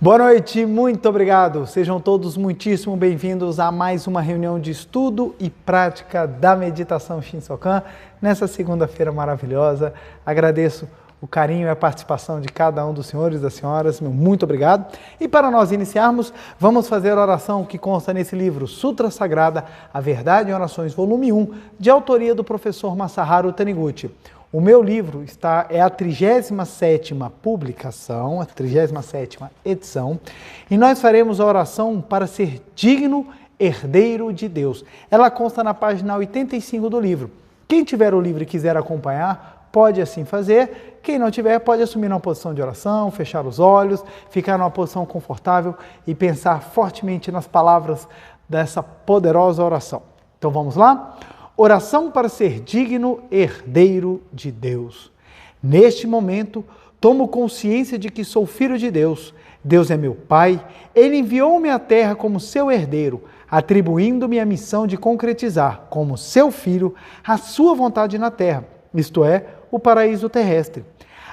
Boa noite, muito obrigado. Sejam todos muitíssimo bem-vindos a mais uma reunião de estudo e prática da meditação Shinsokan nessa segunda-feira maravilhosa. Agradeço o carinho e a participação de cada um dos senhores e das senhoras, meu muito obrigado. E para nós iniciarmos, vamos fazer a oração que consta nesse livro, Sutra Sagrada, A Verdade em Orações, volume 1, de autoria do professor Masaharu Taniguchi. O meu livro é a 37ª publicação, a 37ª edição, e nós faremos a oração para ser digno herdeiro de Deus. Ela consta na página 85 do livro. Quem tiver o livro e quiser acompanhar, pode assim fazer. Quem não tiver, pode assumir uma posição de oração, fechar os olhos, ficar numa posição confortável e pensar fortemente nas palavras dessa poderosa oração. Então vamos lá? Oração para ser digno herdeiro de Deus. Neste momento, tomo consciência de que sou filho de Deus. Deus é meu Pai. Ele enviou-me à terra como seu herdeiro, atribuindo-me a missão de concretizar, como seu filho, a sua vontade na terra, isto é, o paraíso terrestre.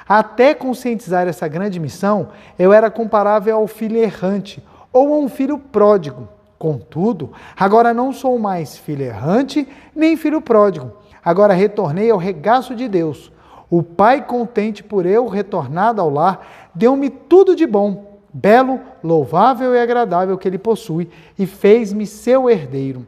Até conscientizar essa grande missão, eu era comparável ao filho errante ou a um filho pródigo. Contudo, agora não sou mais filho errante, nem filho pródigo. Agora retornei ao regaço de Deus. O Pai, contente por eu retornado ao lar, deu-me tudo de bom, belo, louvável e agradável que Ele possui e fez-me seu herdeiro.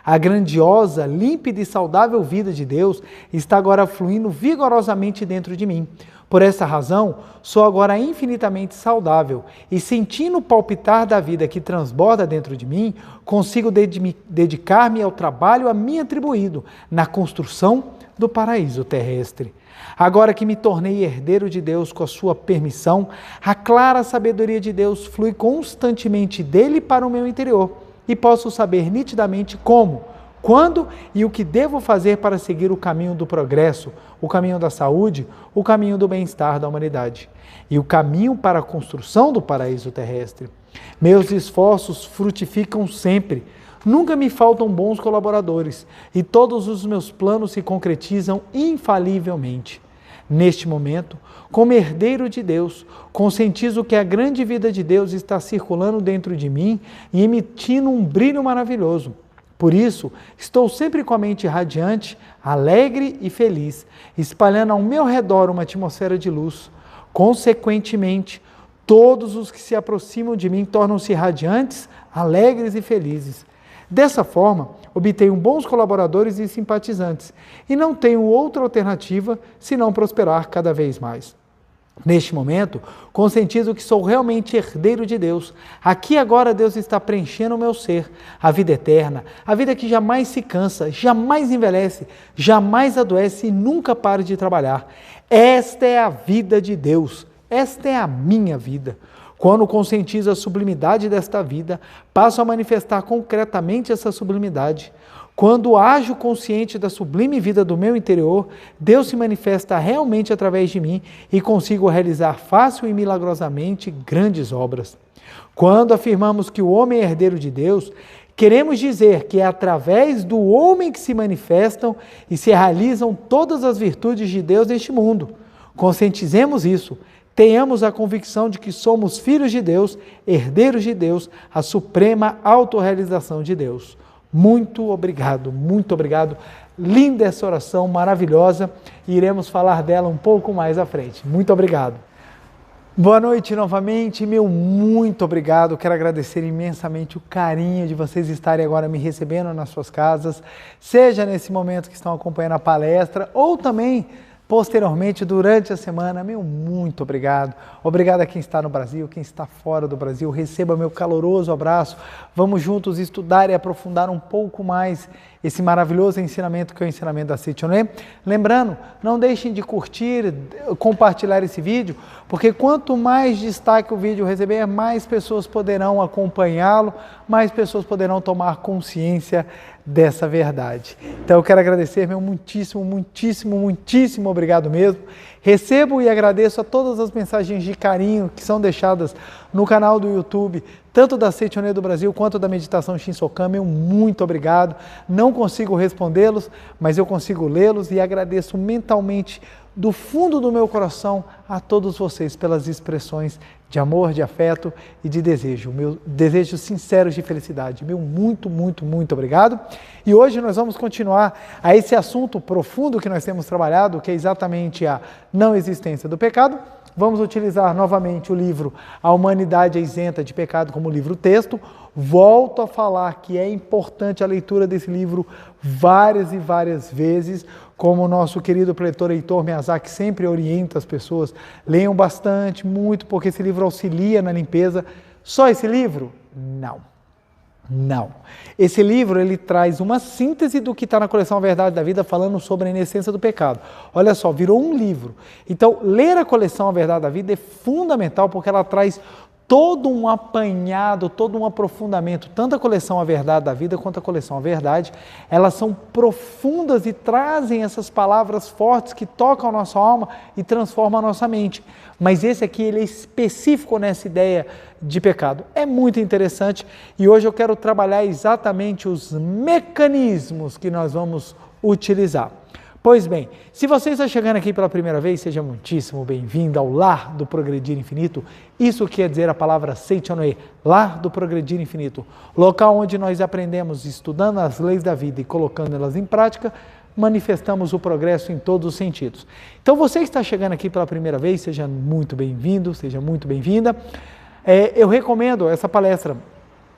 A grandiosa, límpida e saudável vida de Deus está agora fluindo vigorosamente dentro de mim. Por essa razão, sou agora infinitamente saudável e, sentindo o palpitar da vida que transborda dentro de mim, consigo dedicar-me ao trabalho a mim atribuído na construção do paraíso terrestre. Agora que me tornei herdeiro de Deus com a sua permissão, a clara sabedoria de Deus flui constantemente dele para o meu interior e posso saber nitidamente como, quando e o que devo fazer para seguir o caminho do progresso, o caminho da saúde, o caminho do bem-estar da humanidade e o caminho para a construção do paraíso terrestre. Meus esforços frutificam sempre, nunca me faltam bons colaboradores e todos os meus planos se concretizam infalivelmente. Neste momento, como herdeiro de Deus, conscientizo que a grande vida de Deus está circulando dentro de mim e emitindo um brilho maravilhoso. Por isso, estou sempre com a mente radiante, alegre e feliz, espalhando ao meu redor uma atmosfera de luz. Consequentemente, todos os que se aproximam de mim tornam-se radiantes, alegres e felizes. Dessa forma, obtenho bons colaboradores e simpatizantes, e não tenho outra alternativa senão prosperar cada vez mais. Neste momento, conscientizo que sou realmente herdeiro de Deus. Aqui agora Deus está preenchendo o meu ser, a vida eterna, a vida que jamais se cansa, jamais envelhece, jamais adoece e nunca para de trabalhar. Esta é a vida de Deus, esta é a minha vida. Quando conscientizo a sublimidade desta vida, passo a manifestar concretamente essa sublimidade. Quando ajo consciente da sublime vida do meu interior, Deus se manifesta realmente através de mim e consigo realizar fácil e milagrosamente grandes obras. Quando afirmamos que o homem é herdeiro de Deus, queremos dizer que é através do homem que se manifestam e se realizam todas as virtudes de Deus neste mundo. Conscientizemos isso. Tenhamos a convicção de que somos filhos de Deus, herdeiros de Deus, a suprema autorrealização de Deus. Muito obrigado, muito obrigado. Linda essa oração, maravilhosa. E iremos falar dela um pouco mais à frente. Muito obrigado. Boa noite novamente, meu muito obrigado. Quero agradecer imensamente o carinho de vocês estarem agora me recebendo nas suas casas, seja nesse momento que estão acompanhando a palestra ou também posteriormente, durante a semana. Meu muito obrigado. Obrigado a quem está no Brasil, quem está fora do Brasil. Receba meu caloroso abraço. Vamos juntos estudar e aprofundar um pouco mais esse maravilhoso ensinamento que é o ensinamento da Seichoné. Lembrando, não deixem de curtir, compartilhar esse vídeo, porque quanto mais destaque o vídeo receber, mais pessoas poderão acompanhá-lo, mais pessoas poderão tomar consciência dessa verdade. Então eu quero agradecer, meu muitíssimo, muitíssimo, muitíssimo obrigado mesmo. Recebo e agradeço a todas as mensagens de carinho que são deixadas no canal do YouTube, tanto da Seichoné do Brasil quanto da Meditação Shinsokan. Meu muito obrigado. Não consigo respondê-los, mas eu consigo lê-los e agradeço mentalmente do fundo do meu coração a todos vocês pelas expressões de amor, de afeto e de desejo. Meu desejo sincero de felicidade. Meu muito, muito, muito obrigado. E hoje nós vamos continuar a esse assunto profundo que nós temos trabalhado, que é exatamente a não existência do pecado. Vamos utilizar novamente o livro A Humanidade é Isenta de Pecado como livro-texto. Volto a falar que é importante a leitura desse livro várias e várias vezes, como o nosso querido preletor Heitor Miyazaki sempre orienta as pessoas, leiam bastante, muito, porque esse livro auxilia na limpeza. Só esse livro? Não. Esse livro ele traz uma síntese do que está na coleção A Verdade da Vida, falando sobre a inescência do pecado. Olha só, virou um livro. Então, ler a coleção A Verdade da Vida é fundamental porque ela traz todo um apanhado, todo um aprofundamento, tanto a coleção A Verdade da Vida quanto a coleção A Verdade, elas são profundas e trazem essas palavras fortes que tocam a nossa alma e transformam a nossa mente. Mas esse aqui ele é específico nessa ideia de pecado. É muito interessante e hoje eu quero trabalhar exatamente os mecanismos que nós vamos utilizar. Pois bem, se você está chegando aqui pela primeira vez, seja muitíssimo bem-vindo ao Lar do Progredir Infinito. Isso quer dizer a palavra Seichonoe, Lar do Progredir Infinito. Local onde nós aprendemos, estudando as leis da vida e colocando elas em prática, manifestamos o progresso em todos os sentidos. Então você que está chegando aqui pela primeira vez, seja muito bem-vindo, seja muito bem-vinda. Eu recomendo essa palestra.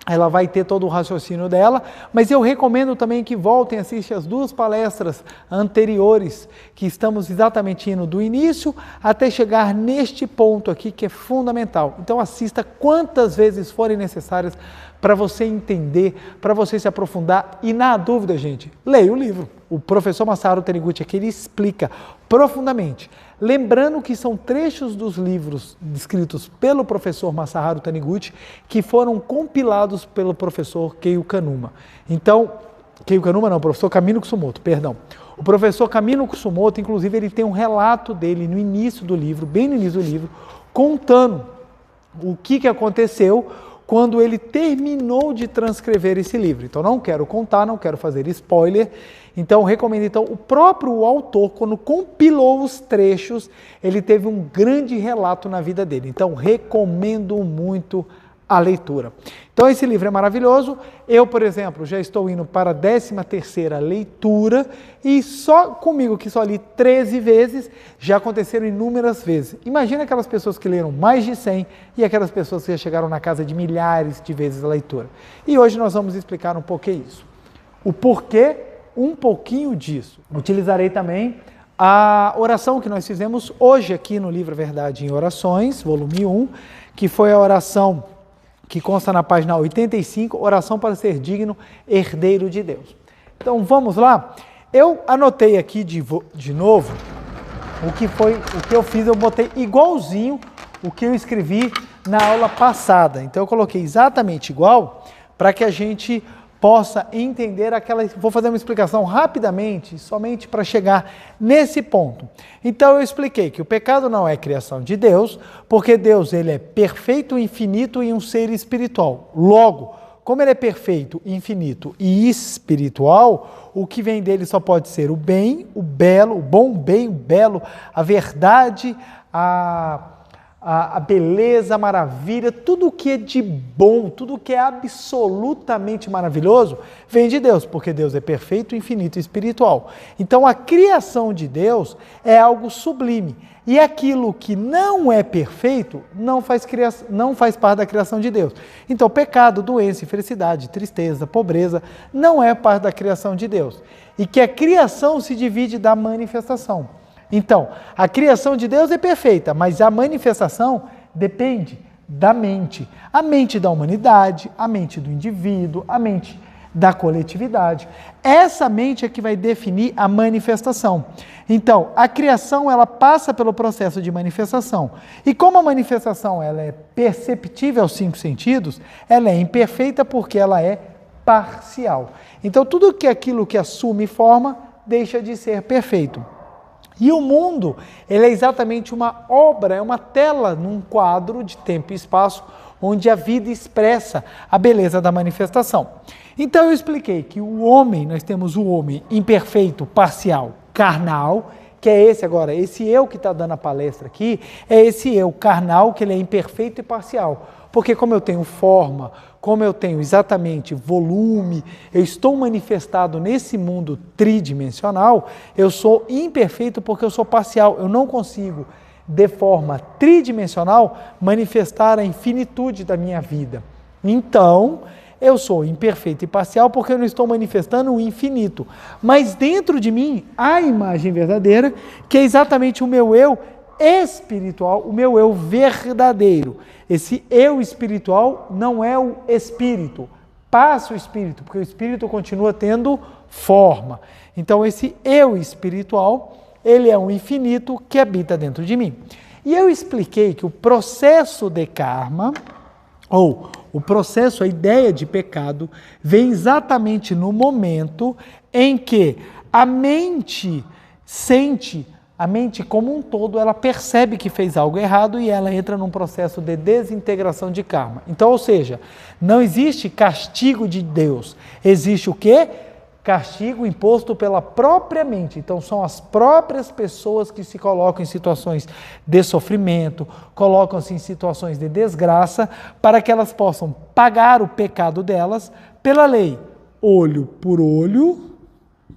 Ela vai ter todo o raciocínio dela, mas eu recomendo também que voltem a assistir as duas palestras anteriores, que estamos exatamente indo do início até chegar neste ponto aqui, que é fundamental. Então assista quantas vezes forem necessárias para você entender, para você se aprofundar e, na dúvida, gente, leia o livro. O professor Masaharu Taniguchi aqui, ele explica profundamente. Lembrando que são trechos dos livros escritos pelo professor Masaharu Taniguchi que foram compilados pelo professor Keio Kanuma. Então, o professor Kamino Kusumoto, perdão. O professor Kamino Kusumoto, inclusive, ele tem um relato dele no início do livro, bem no início do livro, contando o que aconteceu quando ele terminou de transcrever esse livro. Então, não quero contar, não quero fazer spoiler. Então, recomendo, o próprio autor, quando compilou os trechos, ele teve um grande relato na vida dele. Então, recomendo muito a leitura. Então, esse livro é maravilhoso. Eu, por exemplo, já estou indo para a 13ª leitura e só comigo, que só li 13 vezes, já aconteceram inúmeras vezes. Imagina aquelas pessoas que leram mais de 100 e aquelas pessoas que já chegaram na casa de milhares de vezes a leitura. E hoje nós vamos explicar um pouquinho isso. O porquê, um pouquinho disso. Utilizarei também a oração que nós fizemos hoje aqui no livro Verdade em Orações, volume 1, que foi a oração que consta na página 85, oração para ser digno herdeiro de Deus. Então vamos lá? Eu anotei aqui de novo o que eu fiz, eu botei igualzinho o que eu escrevi na aula passada. Então eu coloquei exatamente igual para que a gente possa entender vou fazer uma explicação rapidamente, somente para chegar nesse ponto. Então eu expliquei que o pecado não é criação de Deus, porque Deus ele é perfeito, infinito e um ser espiritual. Logo, como ele é perfeito, infinito e espiritual, o que vem dele só pode ser o bem, o belo, o bom, o bem, o belo, a verdade, a beleza, a maravilha, tudo que é de bom, tudo que é absolutamente maravilhoso, vem de Deus, porque Deus é perfeito, infinito e espiritual. Então a criação de Deus é algo sublime, e aquilo que não é perfeito não faz parte da criação de Deus. Então pecado, doença, infelicidade, tristeza, pobreza, não é parte da criação de Deus. E que a criação se divide da manifestação. Então, a criação de Deus é perfeita, mas a manifestação depende da mente. A mente da humanidade, a mente do indivíduo, a mente da coletividade. Essa mente é que vai definir a manifestação. Então, a criação ela passa pelo processo de manifestação. E como a manifestação ela é perceptível aos 5 sentidos, ela é imperfeita porque ela é parcial. Então, tudo que aquilo que assume forma deixa de ser perfeito. E o mundo, ele é exatamente uma obra, é uma tela num quadro de tempo e espaço, onde a vida expressa a beleza da manifestação. Então eu expliquei que o homem, nós temos o homem imperfeito, parcial, carnal, que é esse agora, esse eu que está dando a palestra aqui, é esse eu carnal, que ele é imperfeito e parcial. Porque como eu tenho forma, como eu tenho exatamente volume, eu estou manifestado nesse mundo tridimensional, eu sou imperfeito porque eu sou parcial, eu não consigo, de forma tridimensional, manifestar a infinitude da minha vida. Então, eu sou imperfeito e parcial porque eu não estou manifestando o infinito. Mas dentro de mim, há a imagem verdadeira, que é exatamente o meu eu espiritual, o meu eu verdadeiro. Esse eu espiritual não é o espírito, passa o espírito, porque o espírito continua tendo forma. Então esse eu espiritual, ele é um infinito que habita dentro de mim. E eu expliquei que o processo de karma, ou o processo, a ideia de pecado, vem exatamente no momento em que a mente sente, a mente como um todo, ela percebe que fez algo errado e ela entra num processo de desintegração de karma. Então, ou seja, não existe castigo de Deus, existe o quê? Castigo imposto pela própria mente. Então, são as próprias pessoas que se colocam em situações de sofrimento, colocam-se em situações de desgraça, para que elas possam pagar o pecado delas pela lei, olho por olho,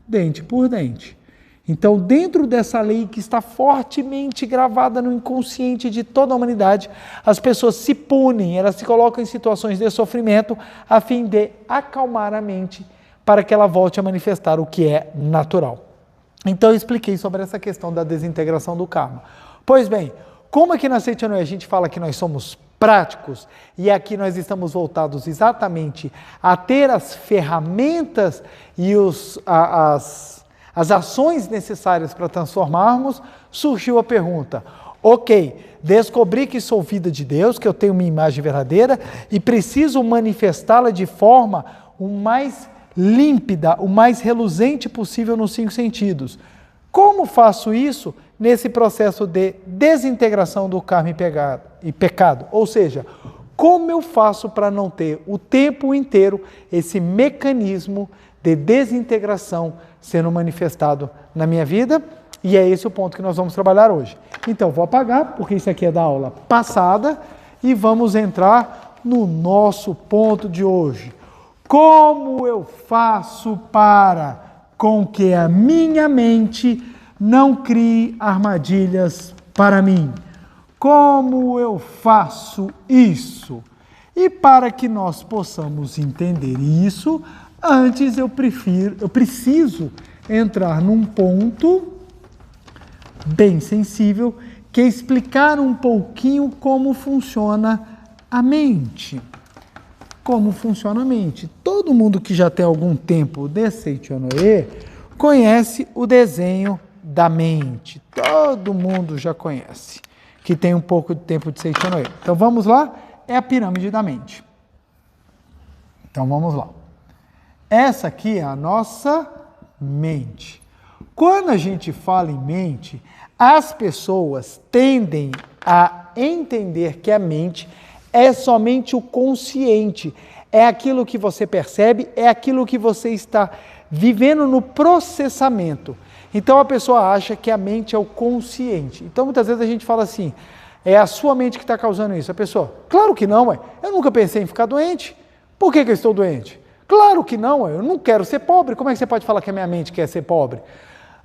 dente por dente. Então, dentro dessa lei que está fortemente gravada no inconsciente de toda a humanidade, as pessoas se punem, elas se colocam em situações de sofrimento a fim de acalmar a mente para que ela volte a manifestar o que é natural. Então, eu expliquei sobre essa questão da desintegração do karma. Pois bem, como aqui na Seitianoye a gente fala que nós somos práticos, e aqui nós estamos voltados exatamente a ter as ferramentas e as ações necessárias para transformarmos, surgiu a pergunta: ok, descobri que sou vida de Deus, que eu tenho minha imagem verdadeira e preciso manifestá-la de forma o mais límpida, o mais reluzente possível nos 5 sentidos. Como faço isso nesse processo de desintegração do karma e pecado? Ou seja, como eu faço para não ter o tempo inteiro esse mecanismo de desintegração sendo manifestado na minha vida? E é esse o ponto que nós vamos trabalhar hoje. Então, vou apagar, porque isso aqui é da aula passada, e vamos entrar no nosso ponto de hoje. Como eu faço para com que a minha mente não crie armadilhas para mim? Como eu faço isso? E para que nós possamos entender isso, antes eu preciso entrar num ponto bem sensível, que é explicar um pouquinho como funciona a mente. Como funciona a mente. Todo mundo que já tem algum tempo de Seitianoye conhece o desenho da mente. Todo mundo já conhece, que tem um pouco de tempo de Seitianoye. Então vamos lá, é a pirâmide da mente. Então vamos lá. Essa aqui é a nossa mente. Quando a gente fala em mente, as pessoas tendem a entender que a mente é somente o consciente, é aquilo que você percebe, é aquilo que você está vivendo no processamento. Então a pessoa acha que a mente é o consciente. Então muitas vezes a gente fala assim, é a sua mente que está causando isso. A pessoa, claro que não, ué. Eu nunca pensei em ficar doente. Por que eu estou doente? Claro que não, ué. Eu não quero ser pobre. Como é que você pode falar que a minha mente quer ser pobre?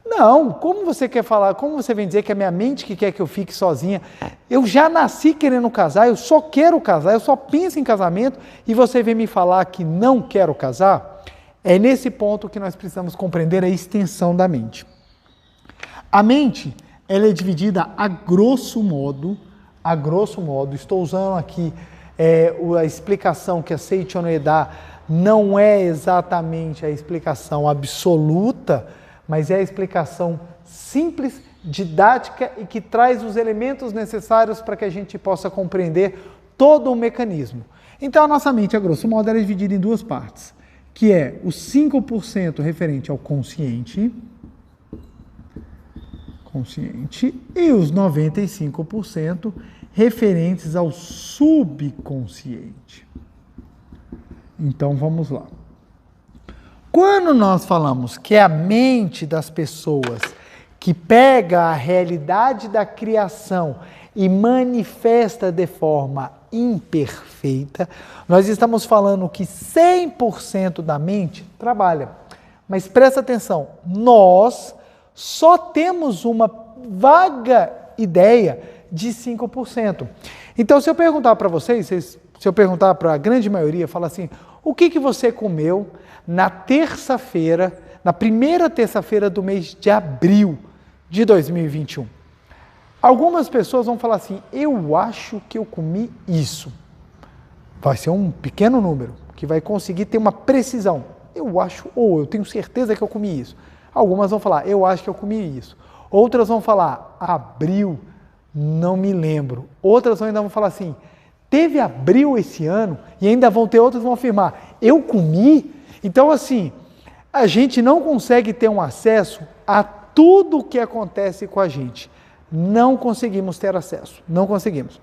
Não, como você quer falar, como você vem dizer que é a minha mente que quer que eu fique sozinha? Eu já nasci querendo casar, eu só quero casar, eu só penso em casamento e você vem me falar que não quero casar? É nesse ponto que nós precisamos compreender a extensão da mente. A mente, ela é dividida a grosso modo, estou usando aqui a explicação que a Seitianoye dá, não é exatamente a explicação absoluta, mas é a explicação simples, didática e que traz os elementos necessários para que a gente possa compreender todo o mecanismo. Então, a nossa mente, a grosso modo, ela é dividida em 2 partes, que é os 5% referente ao consciente e os 95% referentes ao subconsciente. Então, vamos lá. Quando nós falamos que é a mente das pessoas que pega a realidade da criação e manifesta de forma imperfeita, nós estamos falando que 100% da mente trabalha. Mas presta atenção, nós só temos uma vaga ideia de 5%. Então, se eu perguntar para vocês, se eu perguntar para a grande maioria, fala assim, o que você comeu na terça-feira, na primeira terça-feira do mês de abril de 2021? Algumas pessoas vão falar assim, eu acho que eu comi isso. Vai ser um pequeno número, que vai conseguir ter uma precisão. Eu acho, ou eu tenho certeza que eu comi isso. Algumas vão falar, eu acho que eu comi isso. Outras vão falar, abril, não me lembro. Outras ainda vão falar assim, teve abril esse ano, e ainda vão ter outras que vão afirmar, eu comi? Então assim, a gente não consegue ter um acesso a tudo o que acontece com a gente. Não conseguimos ter acesso, não conseguimos.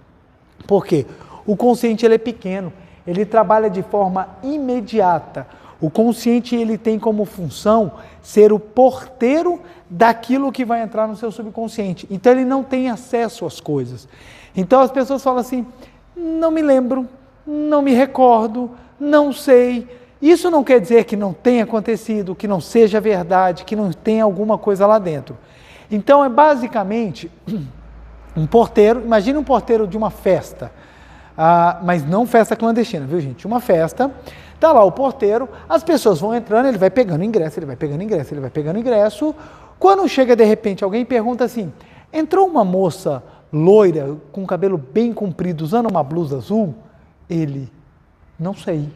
Por quê? O consciente ele é pequeno, ele trabalha de forma imediata. O consciente ele tem como função ser o porteiro daquilo que vai entrar no seu subconsciente. Então ele não tem acesso às coisas. Então as pessoas falam assim, não me lembro, não me recordo, não sei. Isso não quer dizer que não tenha acontecido, que não seja verdade, que não tenha alguma coisa lá dentro. Então é basicamente um porteiro, imagine um porteiro de uma festa, mas não festa clandestina, viu gente? Uma festa, tá lá o porteiro, as pessoas vão entrando, ele vai pegando ingresso, ele vai pegando ingresso, ele vai pegando ingresso. Quando chega de repente alguém pergunta assim, entrou uma moça loira, com cabelo bem comprido, usando uma blusa azul? Ele, não sei.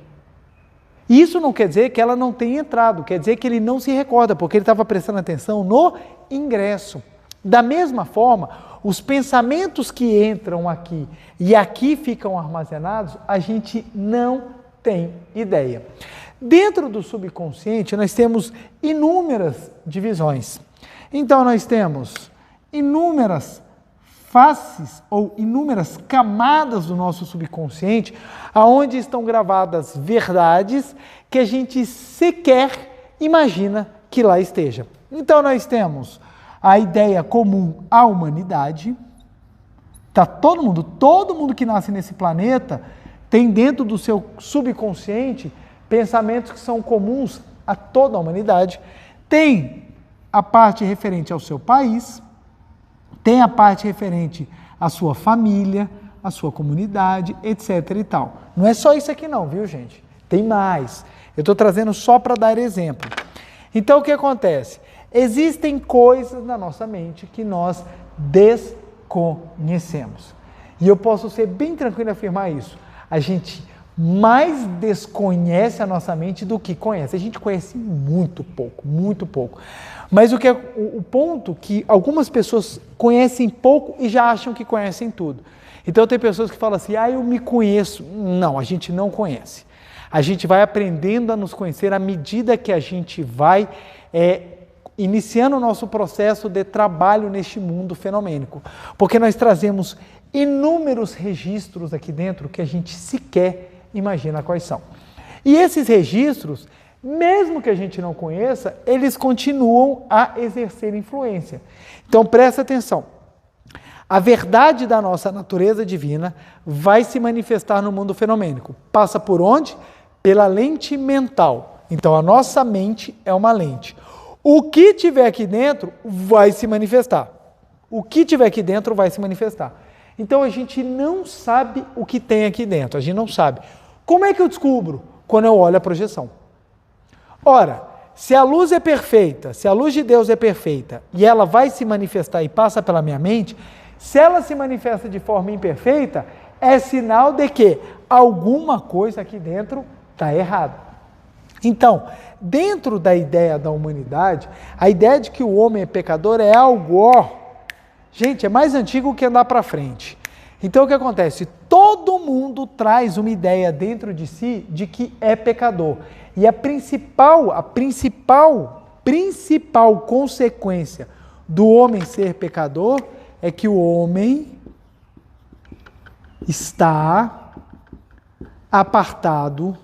Isso não quer dizer que ela não tenha entrado, quer dizer que ele não se recorda, porque ele estava prestando atenção no ingresso. Da mesma forma, os pensamentos que entram aqui e aqui ficam armazenados, a gente não tem ideia. Dentro do subconsciente, nós temos inúmeras divisões. Então, nós temos inúmeras faces ou inúmeras camadas do nosso subconsciente, aonde estão gravadas verdades que a gente sequer imagina que lá esteja. Então nós temos a ideia comum à humanidade. Tá todo mundo que nasce nesse planeta tem dentro do seu subconsciente pensamentos que são comuns a toda a humanidade. Tem a parte referente ao seu país, tem a parte referente à sua família, à sua comunidade, etc. e tal. Não é só isso aqui não, viu gente? Tem mais. Eu estou trazendo só para dar exemplo. Então o que acontece? Existem coisas na nossa mente que nós desconhecemos. E eu posso ser bem tranquilo em afirmar isso. A gente mais desconhece a nossa mente do que conhece. A gente conhece muito pouco, muito pouco. Mas o ponto que algumas pessoas conhecem pouco e já acham que conhecem tudo. Então tem pessoas que falam assim, eu me conheço. Não, a gente não conhece. A gente vai aprendendo a nos conhecer à medida que a gente vai iniciando o nosso processo de trabalho neste mundo fenomênico. Porque nós trazemos inúmeros registros aqui dentro que a gente sequer imagina quais são. E esses registros, mesmo que a gente não conheça, eles continuam a exercer influência. Então presta atenção. A verdade da nossa natureza divina vai se manifestar no mundo fenomênico. Passa por onde? Pela lente mental. Então a nossa mente é uma lente. O que tiver aqui dentro vai se manifestar. O que tiver aqui dentro vai se manifestar. Então a gente não sabe o que tem aqui dentro, a gente não sabe. Como é que eu descubro? Quando eu olho a projeção. Ora, se a luz é perfeita, se a luz de Deus é perfeita e ela vai se manifestar e passa pela minha mente, se ela se manifesta de forma imperfeita, é sinal de que alguma coisa aqui dentro está errada. Então, dentro da ideia da humanidade, a ideia de que o homem é pecador é algo, gente, é mais antigo que andar para frente. Então o que acontece? Todo mundo traz uma ideia dentro de si de que é pecador. E a principal consequência do homem ser pecador é que o homem está apartado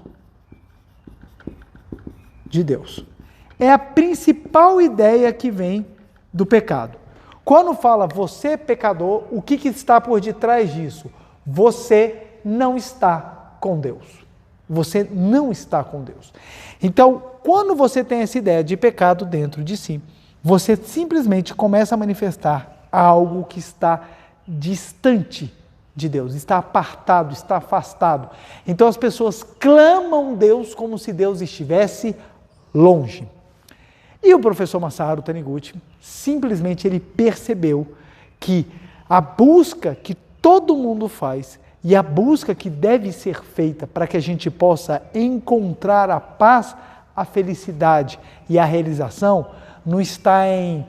de Deus. É a principal ideia que vem do pecado. Quando fala você pecador, o que está por detrás disso? Você não está com Deus. Você não está com Deus. Então, quando você tem essa ideia de pecado dentro de si, você simplesmente começa a manifestar algo que está distante de Deus, está apartado, está afastado. Então as pessoas clamam Deus como se Deus estivesse longe. E o professor Masaru Taniguchi, simplesmente ele percebeu que a busca que todo mundo faz e a busca que deve ser feita para que a gente possa encontrar a paz, a felicidade e a realização, não está em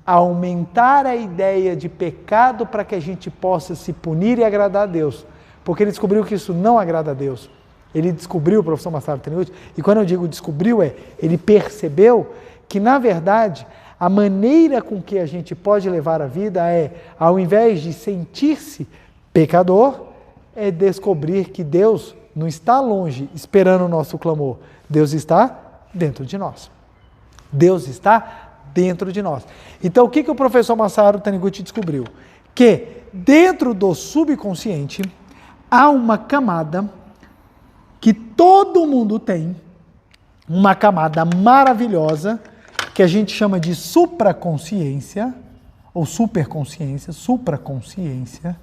aumentar a ideia de pecado para que a gente possa se punir e agradar a Deus. Porque ele descobriu que isso não agrada a Deus. Ele descobriu, o professor Masaru Taniguchi, e quando eu digo descobriu, ele percebeu que, na verdade, a maneira com que a gente pode levar a vida é, ao invés de sentir-se pecador, é descobrir que Deus não está longe, esperando o nosso clamor. Deus está dentro de nós. Deus está dentro de nós. Então, o que o professor Masaru Taniguchi descobriu? Que dentro do subconsciente há uma camada que todo mundo tem, uma camada maravilhosa, que a gente chama de supraconsciência, ou superconsciência, supraconsciência,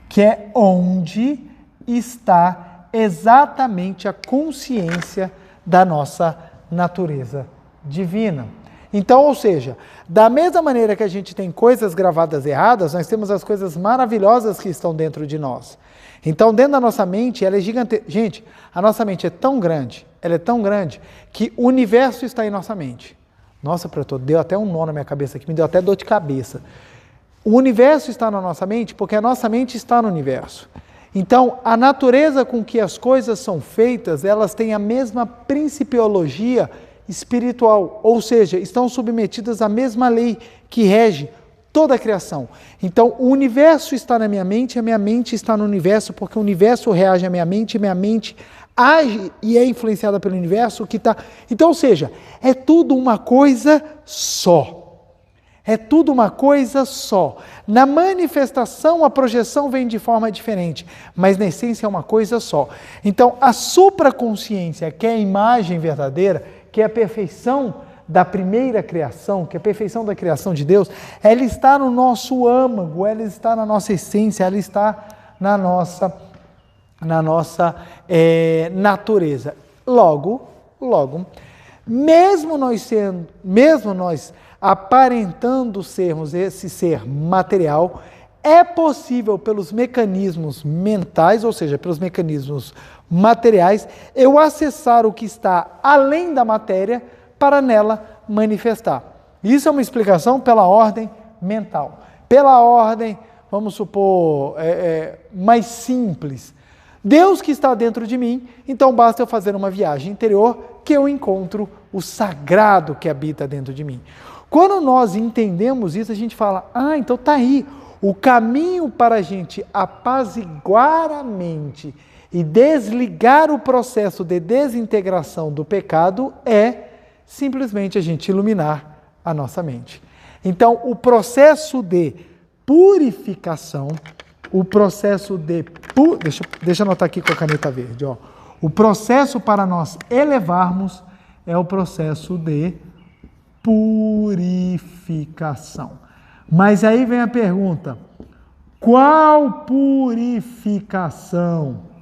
que é onde está exatamente a consciência da nossa natureza divina. Então, ou seja, da mesma maneira que a gente tem coisas gravadas erradas, nós temos as coisas maravilhosas que estão dentro de nós. Então, dentro da nossa mente, ela é gigante. Gente, a nossa mente é tão grande, ela é tão grande, que o universo está em nossa mente. Nossa, pretor, deu até um nó na minha cabeça aqui, me deu até dor de cabeça. O universo está na nossa mente porque a nossa mente está no universo. Então, a natureza com que as coisas são feitas, elas têm a mesma principiologia espiritual, ou seja, estão submetidas à mesma lei que rege toda a criação. Então, o universo está na minha mente, a minha mente está no universo, porque o universo reage à minha mente age e é influenciada pelo universo que está... Então, ou seja, é tudo uma coisa só. É tudo uma coisa só. Na manifestação, a projeção vem de forma diferente, mas na essência é uma coisa só. Então, a supraconsciência, que é a imagem verdadeira, que é a perfeição da primeira criação, que é a perfeição da criação de Deus, ela está no nosso âmago, ela está na nossa essência, ela está na nossa natureza. Logo, mesmo nós aparentando sermos esse ser material, é possível pelos mecanismos mentais, ou seja, pelos mecanismos materiais, eu acessar o que está além da matéria para nela manifestar. Isso é uma explicação pela ordem mental. Pela ordem, vamos supor, mais simples. Deus que está dentro de mim, então basta eu fazer uma viagem interior que eu encontro o sagrado que habita dentro de mim. Quando nós entendemos isso, a gente fala, então está aí. O caminho para a gente apaziguar a mente e desligar o processo de desintegração do pecado é simplesmente a gente iluminar a nossa mente. Então, o processo de purificação, deixa eu anotar aqui com a caneta verde, ó. O processo para nós elevarmos é o processo de purificação. Mas aí vem a pergunta, qual purificação?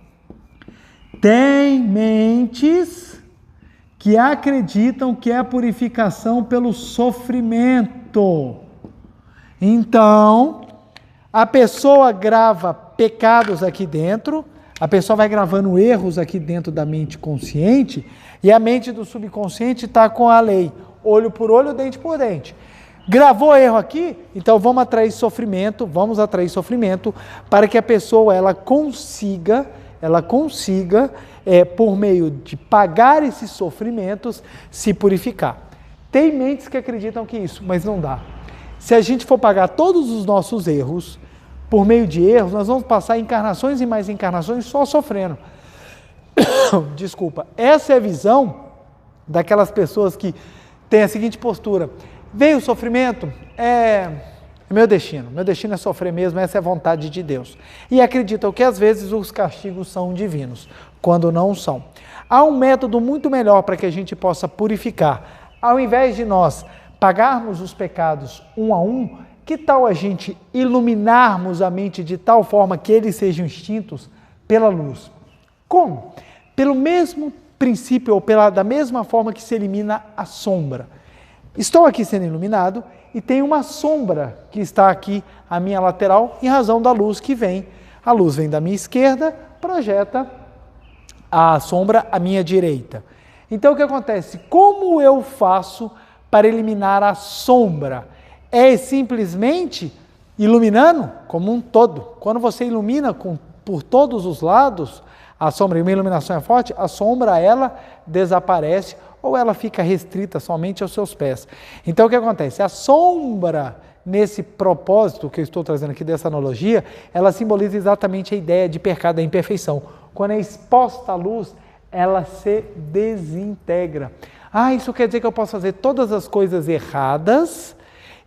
Tem mentes que acreditam que é a purificação pelo sofrimento. Então, a pessoa grava pecados aqui dentro, a pessoa vai gravando erros aqui dentro da mente consciente, e a mente do subconsciente está com a lei, olho por olho, dente por dente. Gravou erro aqui? Então vamos atrair sofrimento para que a pessoa ela consiga por meio de pagar esses sofrimentos, se purificar. Tem mentes que acreditam que isso, mas não dá. Se a gente for pagar todos os nossos erros, por meio de erros, nós vamos passar encarnações e mais encarnações só sofrendo. Desculpa. Essa é a visão daquelas pessoas que têm a seguinte postura. Veio o sofrimento, é meu destino é sofrer mesmo, essa é a vontade de Deus. E acreditam que às vezes os castigos são divinos, quando não são. Há um método muito melhor para que a gente possa purificar. Ao invés de nós pagarmos os pecados um a um, que tal a gente iluminarmos a mente de tal forma que eles sejam extintos pela luz? Como? Pelo mesmo princípio ou da mesma forma que se elimina a sombra. Estou aqui sendo iluminado e tem uma sombra que está aqui à minha lateral em razão da luz que vem. A luz vem da minha esquerda, projeta a sombra à minha direita. Então o que acontece? Como eu faço para eliminar a sombra? É simplesmente iluminando como um todo. Quando você ilumina por todos os lados, a sombra, e uma iluminação é forte, a sombra ela desaparece ou ela fica restrita somente aos seus pés. Então o que acontece? A sombra, nesse propósito que eu estou trazendo aqui dessa analogia, ela simboliza exatamente a ideia de pecado, da imperfeição. Quando é exposta à luz, ela se desintegra. Isso quer dizer que eu posso fazer todas as coisas erradas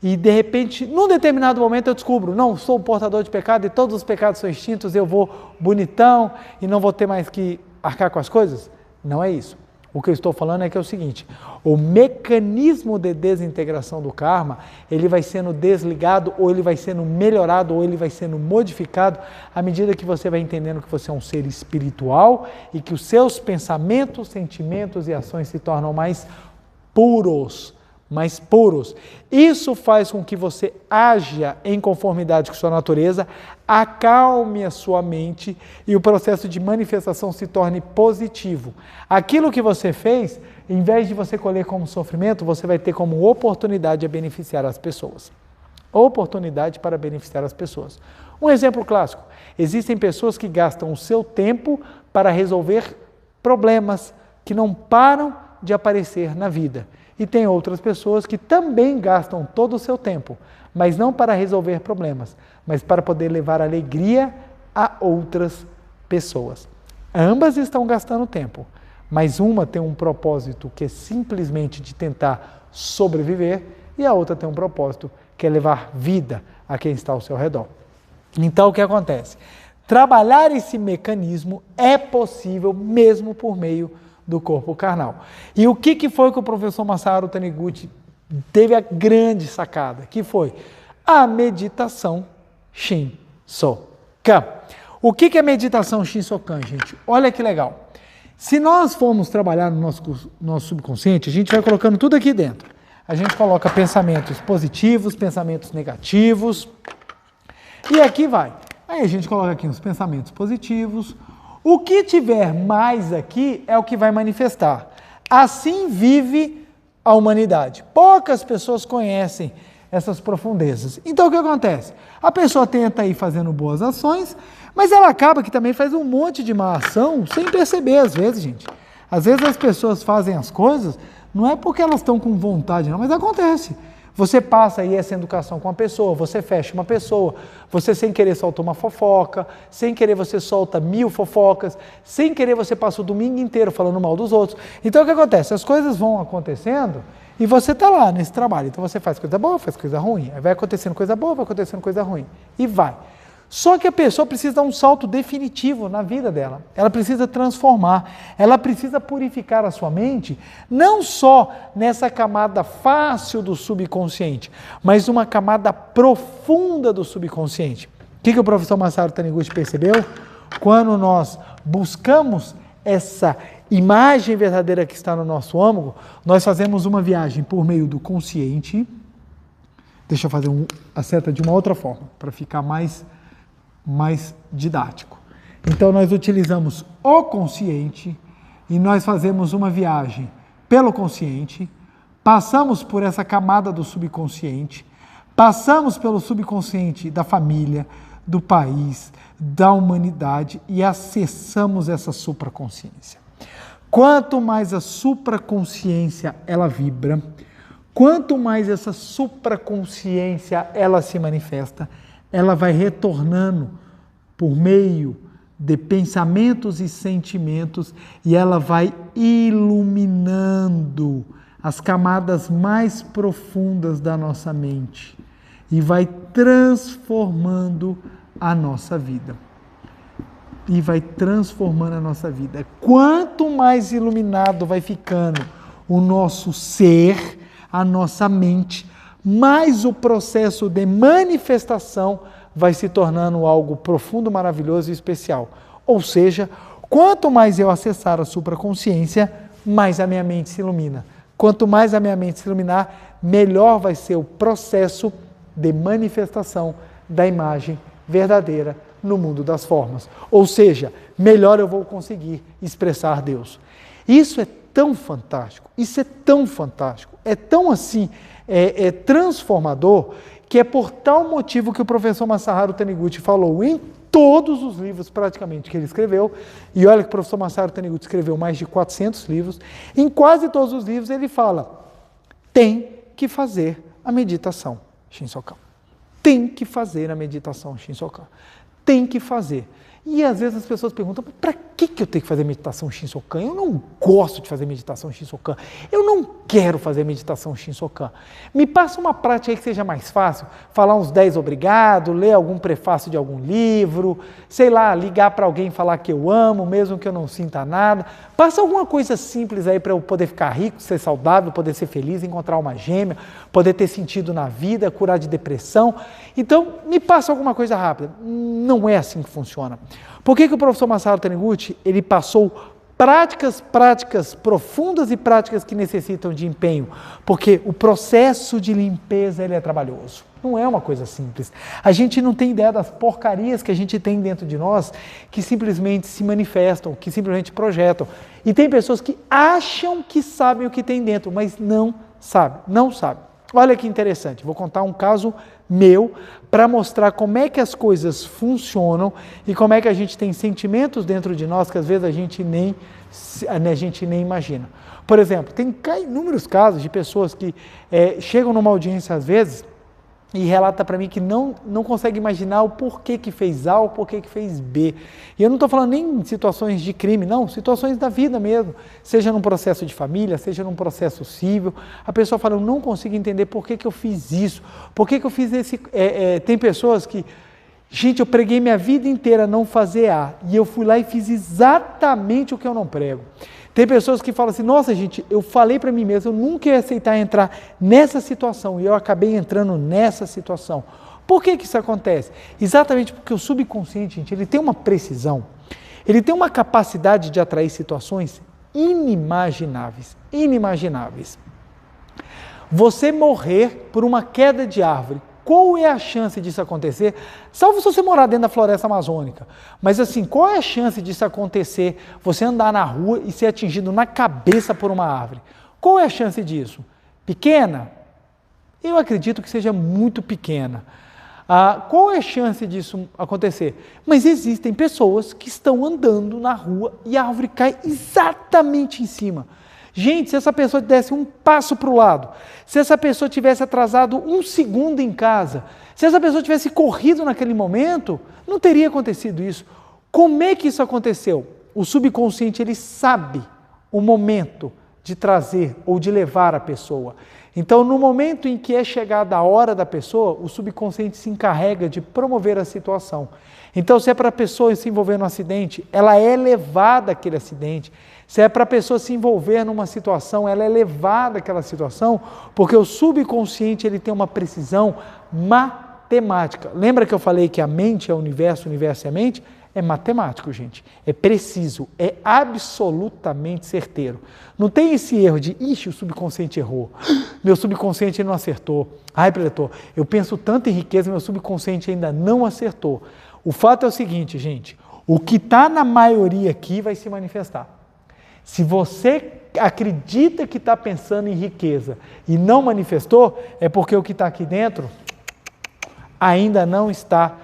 e de repente, num determinado momento eu descubro, não, sou portador de pecado e todos os pecados são extintos, eu vou bonitão e não vou ter mais que arcar com as coisas? Não é isso. O que eu estou falando é que é o seguinte, o mecanismo de desintegração do karma, ele vai sendo desligado, ou ele vai sendo melhorado, ou ele vai sendo modificado, à medida que você vai entendendo que você é um ser espiritual e que os seus pensamentos, sentimentos e ações se tornam mais puros. Isso faz com que você haja em conformidade com sua natureza, acalme a sua mente e o processo de manifestação se torne positivo. Aquilo que você fez, em vez de você colher como sofrimento, você vai ter como oportunidade a beneficiar as pessoas. Oportunidade para beneficiar as pessoas. Um exemplo clássico, existem pessoas que gastam o seu tempo para resolver problemas que não param de aparecer na vida. E tem outras pessoas que também gastam todo o seu tempo, mas não para resolver problemas, mas para poder levar alegria a outras pessoas. Ambas estão gastando tempo, mas uma tem um propósito que é simplesmente de tentar sobreviver e a outra tem um propósito que é levar vida a quem está ao seu redor. Então o que acontece? Trabalhar esse mecanismo é possível mesmo por meio do corpo carnal. E o que foi que o professor Masaru Taniguchi teve a grande sacada? Que foi a meditação Shinsokan. O que é meditação Shinsokan, gente? Olha que legal. Se nós formos trabalhar no nosso subconsciente, a gente vai colocando tudo aqui dentro. A gente coloca pensamentos positivos, pensamentos negativos, e aqui vai. Aí a gente coloca aqui os pensamentos positivos. O que tiver mais aqui é o que vai manifestar. Assim vive a humanidade. Poucas pessoas conhecem essas profundezas. Então o que acontece? A pessoa tenta ir fazendo boas ações, mas ela acaba que também faz um monte de má ação sem perceber às vezes, gente. Às vezes as pessoas fazem as coisas, não é porque elas estão com vontade não, mas acontece. Você passa aí essa educação com uma pessoa, você fecha uma pessoa, você sem querer solta uma fofoca, sem querer você solta 1000 fofocas, sem querer você passa o domingo inteiro falando mal dos outros. Então o que acontece? As coisas vão acontecendo e você está lá nesse trabalho. Então você faz coisa boa, faz coisa ruim, aí vai acontecendo coisa boa, vai acontecendo coisa ruim e vai. Só que a pessoa precisa dar um salto definitivo na vida dela. Ela precisa transformar, ela precisa purificar a sua mente, não só nessa camada fácil do subconsciente, mas uma camada profunda do subconsciente. O que o professor Masaru Taniguchi percebeu? Quando nós buscamos essa imagem verdadeira que está no nosso âmago, nós fazemos uma viagem por meio do consciente. Deixa eu fazer a seta de uma outra forma, para ficar mais didático. Então nós utilizamos o consciente e nós fazemos uma viagem pelo consciente, passamos por essa camada do subconsciente, passamos pelo subconsciente da família, do país, da humanidade e acessamos essa supraconsciência. Quanto mais a supraconsciência ela vibra, quanto mais essa supraconsciência ela se manifesta, ela vai retornando por meio de pensamentos e sentimentos e ela vai iluminando as camadas mais profundas da nossa mente e vai transformando a nossa vida. E vai transformando a nossa vida. Quanto mais iluminado vai ficando o nosso ser, a nossa mente, mais o processo de manifestação vai se tornando algo profundo, maravilhoso e especial. Ou seja, quanto mais eu acessar a supraconsciência, mais a minha mente se ilumina. Quanto mais a minha mente se iluminar, melhor vai ser o processo de manifestação da imagem verdadeira no mundo das formas. Ou seja, melhor eu vou conseguir expressar Deus. Isso é tão fantástico, isso é tão fantástico, é tão assim, transformador, que é por tal motivo que o professor Masaharu Taniguchi falou em todos os livros praticamente que ele escreveu, e olha que o professor Masaharu Taniguchi escreveu mais de 400 livros, em quase todos os livros ele fala, tem que fazer a meditação Shinsokan. Tem que fazer a meditação Shinsokan. Tem que fazer. E às vezes as pessoas perguntam, para que eu tenho que fazer meditação Shinsokan? Eu não gosto de fazer meditação Shinsokan. Eu não quero fazer meditação Shinsokan. Me passa uma prática aí que seja mais fácil, falar uns 10 obrigado, ler algum prefácio de algum livro, sei lá, ligar para alguém e falar que eu amo, mesmo que eu não sinta nada. Passa alguma coisa simples aí para eu poder ficar rico, ser saudável, poder ser feliz, encontrar uma gêmea, poder ter sentido na vida, curar de depressão. Então, me passa alguma coisa rápida. Não é assim que funciona. Por que o professor Masaharu Taniguchi, ele passou práticas profundas e práticas que necessitam de empenho? Porque o processo de limpeza, ele é trabalhoso. Não é uma coisa simples. A gente não tem ideia das porcarias que a gente tem dentro de nós que simplesmente se manifestam, que simplesmente projetam. E tem pessoas que acham que sabem o que tem dentro, mas não sabem. Olha que interessante, vou contar um caso meu para mostrar como é que as coisas funcionam e como é que a gente tem sentimentos dentro de nós que às vezes a gente nem imagina. Por exemplo, tem inúmeros casos de pessoas que chegam numa audiência às vezes e relata para mim que não consegue imaginar o porquê que fez A ou porquê que fez B. E eu não estou falando nem em situações de crime, não, situações da vida mesmo, seja num processo de família, seja num processo civil. A pessoa fala, eu não consigo entender por que eu fiz isso, por que eu fiz esse... tem pessoas que, gente, eu preguei minha vida inteira a não fazer A, e eu fui lá e fiz exatamente o que eu não prego. Tem pessoas que falam assim, nossa gente, eu falei para mim mesmo, eu nunca ia aceitar entrar nessa situação, e eu acabei entrando nessa situação. Por que isso acontece? Exatamente porque o subconsciente, gente, ele tem uma precisão, ele tem uma capacidade de atrair situações inimagináveis. Você morrer por uma queda de árvore, qual é a chance disso acontecer? Salvo se você morar dentro da floresta amazônica. Mas assim, qual é a chance disso acontecer? Você andar na rua e ser atingido na cabeça por uma árvore. Qual é a chance disso? Pequena? Eu acredito que seja muito pequena. Qual é a chance disso acontecer? Mas existem pessoas que estão andando na rua e a árvore cai exatamente em cima. Gente, se essa pessoa desse um passo para o lado, se essa pessoa tivesse atrasado 1 segundo em casa, se essa pessoa tivesse corrido naquele momento, não teria acontecido isso. Como é que isso aconteceu? O subconsciente, ele sabe o momento de trazer ou de levar a pessoa. Então, no momento em que é chegada a hora da pessoa, o subconsciente se encarrega de promover a situação. Então, se é para a pessoa se envolver num acidente, ela é levada àquele acidente. Se é para a pessoa se envolver numa situação, ela é levada àquela situação, porque o subconsciente ele tem uma precisão matemática. Lembra que eu falei que a mente é o universo é a mente? É matemático, gente. É preciso, é absolutamente certeiro. Não tem esse erro de, ixi, o subconsciente errou. Meu subconsciente não acertou. Ai, preletor, eu penso tanto em riqueza, meu subconsciente ainda não acertou. O fato é o seguinte, gente, o que está na maioria aqui vai se manifestar. Se você acredita que está pensando em riqueza e não manifestou, é porque o que está aqui dentro ainda não está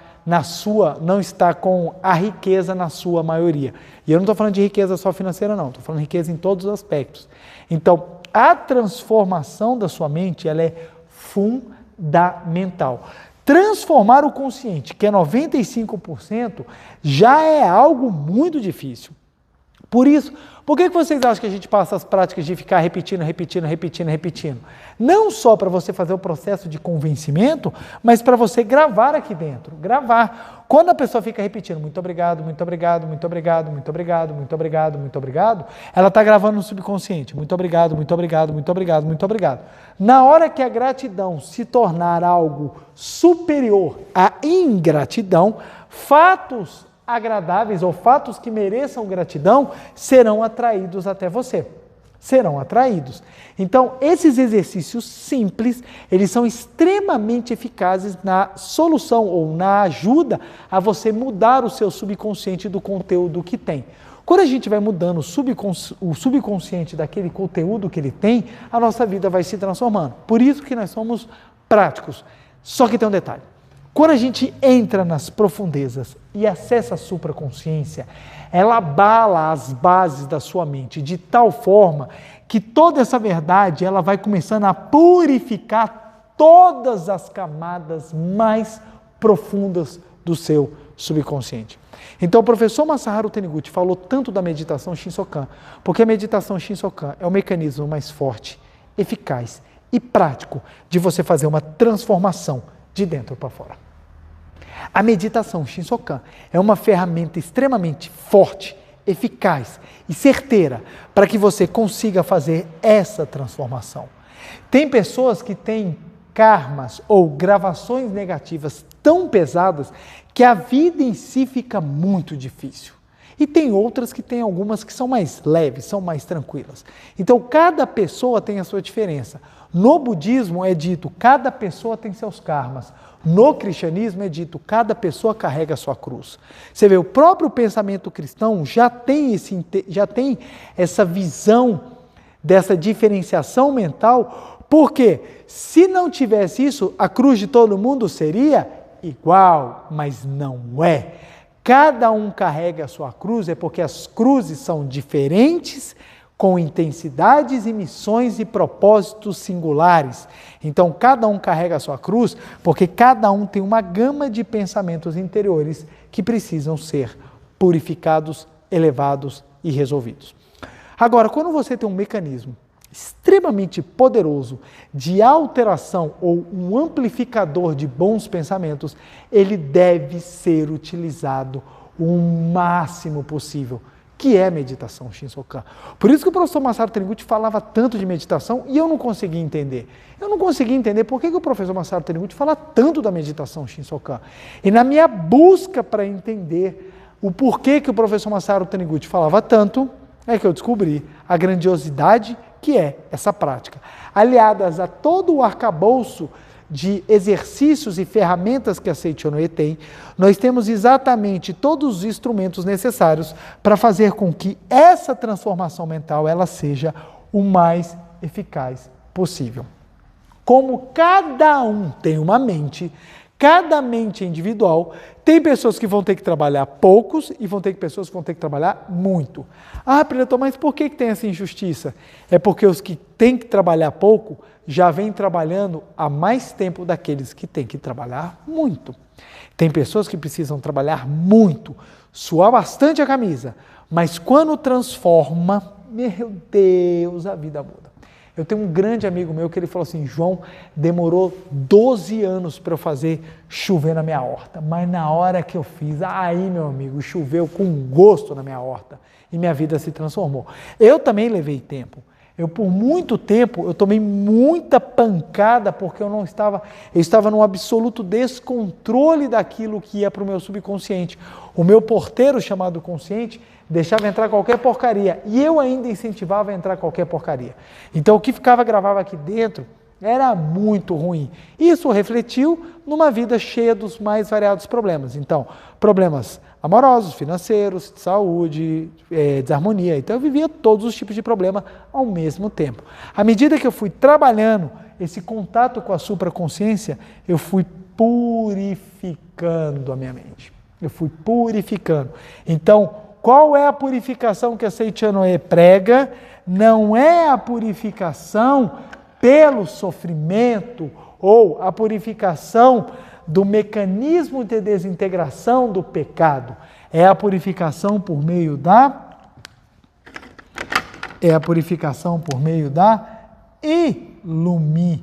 com a riqueza na sua maioria. E eu não estou falando de riqueza só financeira, não. Estou falando de riqueza em todos os aspectos. Então, a transformação da sua mente, ela é fundamental. Transformar o consciente, que é 95%, já é algo muito difícil. Por isso, por que vocês acham que a gente passa as práticas de ficar repetindo? Não só para você fazer o processo de convencimento, mas para você gravar aqui dentro, gravar. Quando a pessoa fica repetindo, muito obrigado, muito obrigado, muito obrigado, muito obrigado, muito obrigado, muito obrigado, ela está gravando no subconsciente, muito obrigado, muito obrigado, muito obrigado, muito obrigado. Na hora que a gratidão se tornar algo superior à ingratidão, fatos agradáveis ou fatos que mereçam gratidão serão atraídos até você. Serão atraídos. Então, esses exercícios simples, eles são extremamente eficazes na solução ou na ajuda a você mudar o seu subconsciente do conteúdo que tem. Quando a gente vai mudando o subconsciente daquele conteúdo que ele tem, a nossa vida vai se transformando. Por isso que nós somos práticos. Só que tem um detalhe. Quando a gente entra nas profundezas e acessa a supraconsciência, ela abala as bases da sua mente de tal forma que toda essa verdade ela vai começando a purificar todas as camadas mais profundas do seu subconsciente. Então o professor Masaharu Taniguchi falou tanto da meditação Shinsokan, porque a meditação Shinsokan é o mecanismo mais forte, eficaz e prático de você fazer uma transformação de dentro para fora. A meditação Shinsokan é uma ferramenta extremamente forte, eficaz e certeira para que você consiga fazer essa transformação. Tem pessoas que têm karmas ou gravações negativas tão pesadas que a vida em si fica muito difícil. E tem outras que tem algumas que são mais leves, são mais tranquilas. Então, cada pessoa tem a sua diferença. No budismo é dito, cada pessoa tem seus karmas. No cristianismo é dito, cada pessoa carrega a sua cruz. Você vê, o próprio pensamento cristão já tem essa visão dessa diferenciação mental, porque se não tivesse isso, a cruz de todo mundo seria igual, mas não é. Cada um carrega a sua cruz, é porque as cruzes são diferentes, com intensidades e missões e propósitos singulares. Então, cada um carrega a sua cruz, porque cada um tem uma gama de pensamentos interiores que precisam ser purificados, elevados e resolvidos. Agora, quando você tem um mecanismo extremamente poderoso de alteração ou um amplificador de bons pensamentos, ele deve ser utilizado o máximo possível, que é a meditação Shinsokan. Por isso que o professor Masaharu Taniguchi falava tanto de meditação e eu não conseguia entender. Eu não conseguia entender por que o professor Masaharu Taniguchi fala tanto da meditação Shinsokan. E na minha busca para entender o porquê que o professor Masaharu Taniguchi falava tanto, é que eu descobri a grandiosidade que é essa prática. Aliadas a todo o arcabouço de exercícios e ferramentas que a Seiichi tem, nós temos exatamente todos os instrumentos necessários para fazer com que essa transformação mental ela seja o mais eficaz possível. Como cada um tem uma mente, cada mente é individual, tem pessoas que vão ter que trabalhar poucos e vão ter pessoas que vão ter que trabalhar muito. Ah, Preletor, mas por que tem essa injustiça? É porque os que têm que trabalhar pouco já vêm trabalhando há mais tempo daqueles que têm que trabalhar muito. Tem pessoas que precisam trabalhar muito, suar bastante a camisa, mas quando transforma, meu Deus, a vida muda. Eu tenho um grande amigo meu que ele falou assim, João, demorou 12 anos para eu fazer chover na minha horta, mas na hora que eu fiz, aí meu amigo, choveu com gosto na minha horta e minha vida se transformou. Eu também levei tempo. Por muito tempo, eu tomei muita pancada porque eu estava num absoluto descontrole daquilo que ia para o meu subconsciente. O meu porteiro, chamado consciente, deixava entrar qualquer porcaria e eu ainda incentivava a entrar qualquer porcaria. Então, o que ficava gravado aqui dentro era muito ruim. Isso refletiu numa vida cheia dos mais variados problemas. Então, problemas amorosos, financeiros, de saúde, desarmonia. Então eu vivia todos os tipos de problema ao mesmo tempo. À medida que eu fui trabalhando esse contato com a supraconsciência, eu fui purificando a minha mente. Eu fui purificando. Então, qual é a purificação que a Seiichi prega? Não é a purificação pelo sofrimento ou a purificação do mecanismo de desintegração do pecado. É a purificação por meio da É a purificação por meio da iluminação.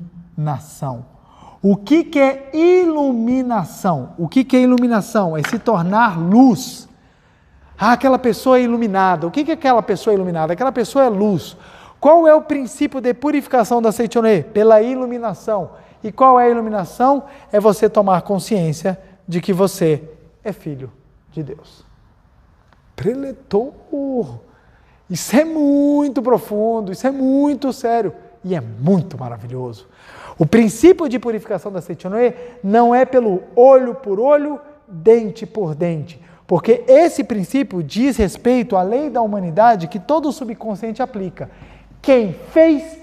O que é iluminação? O que é iluminação? É se tornar luz. Ah, aquela pessoa é iluminada. O que é aquela pessoa iluminada? Aquela pessoa é luz. Qual é o princípio de purificação da Seitonê? Pela iluminação. E qual é a iluminação? É você tomar consciência de que você é filho de Deus. Preletor. Isso é muito profundo, isso é muito sério e é muito maravilhoso. O princípio de purificação da Seitonê não é pelo olho por olho, dente por dente, porque esse princípio diz respeito à lei da humanidade que todo o subconsciente aplica. Quem fez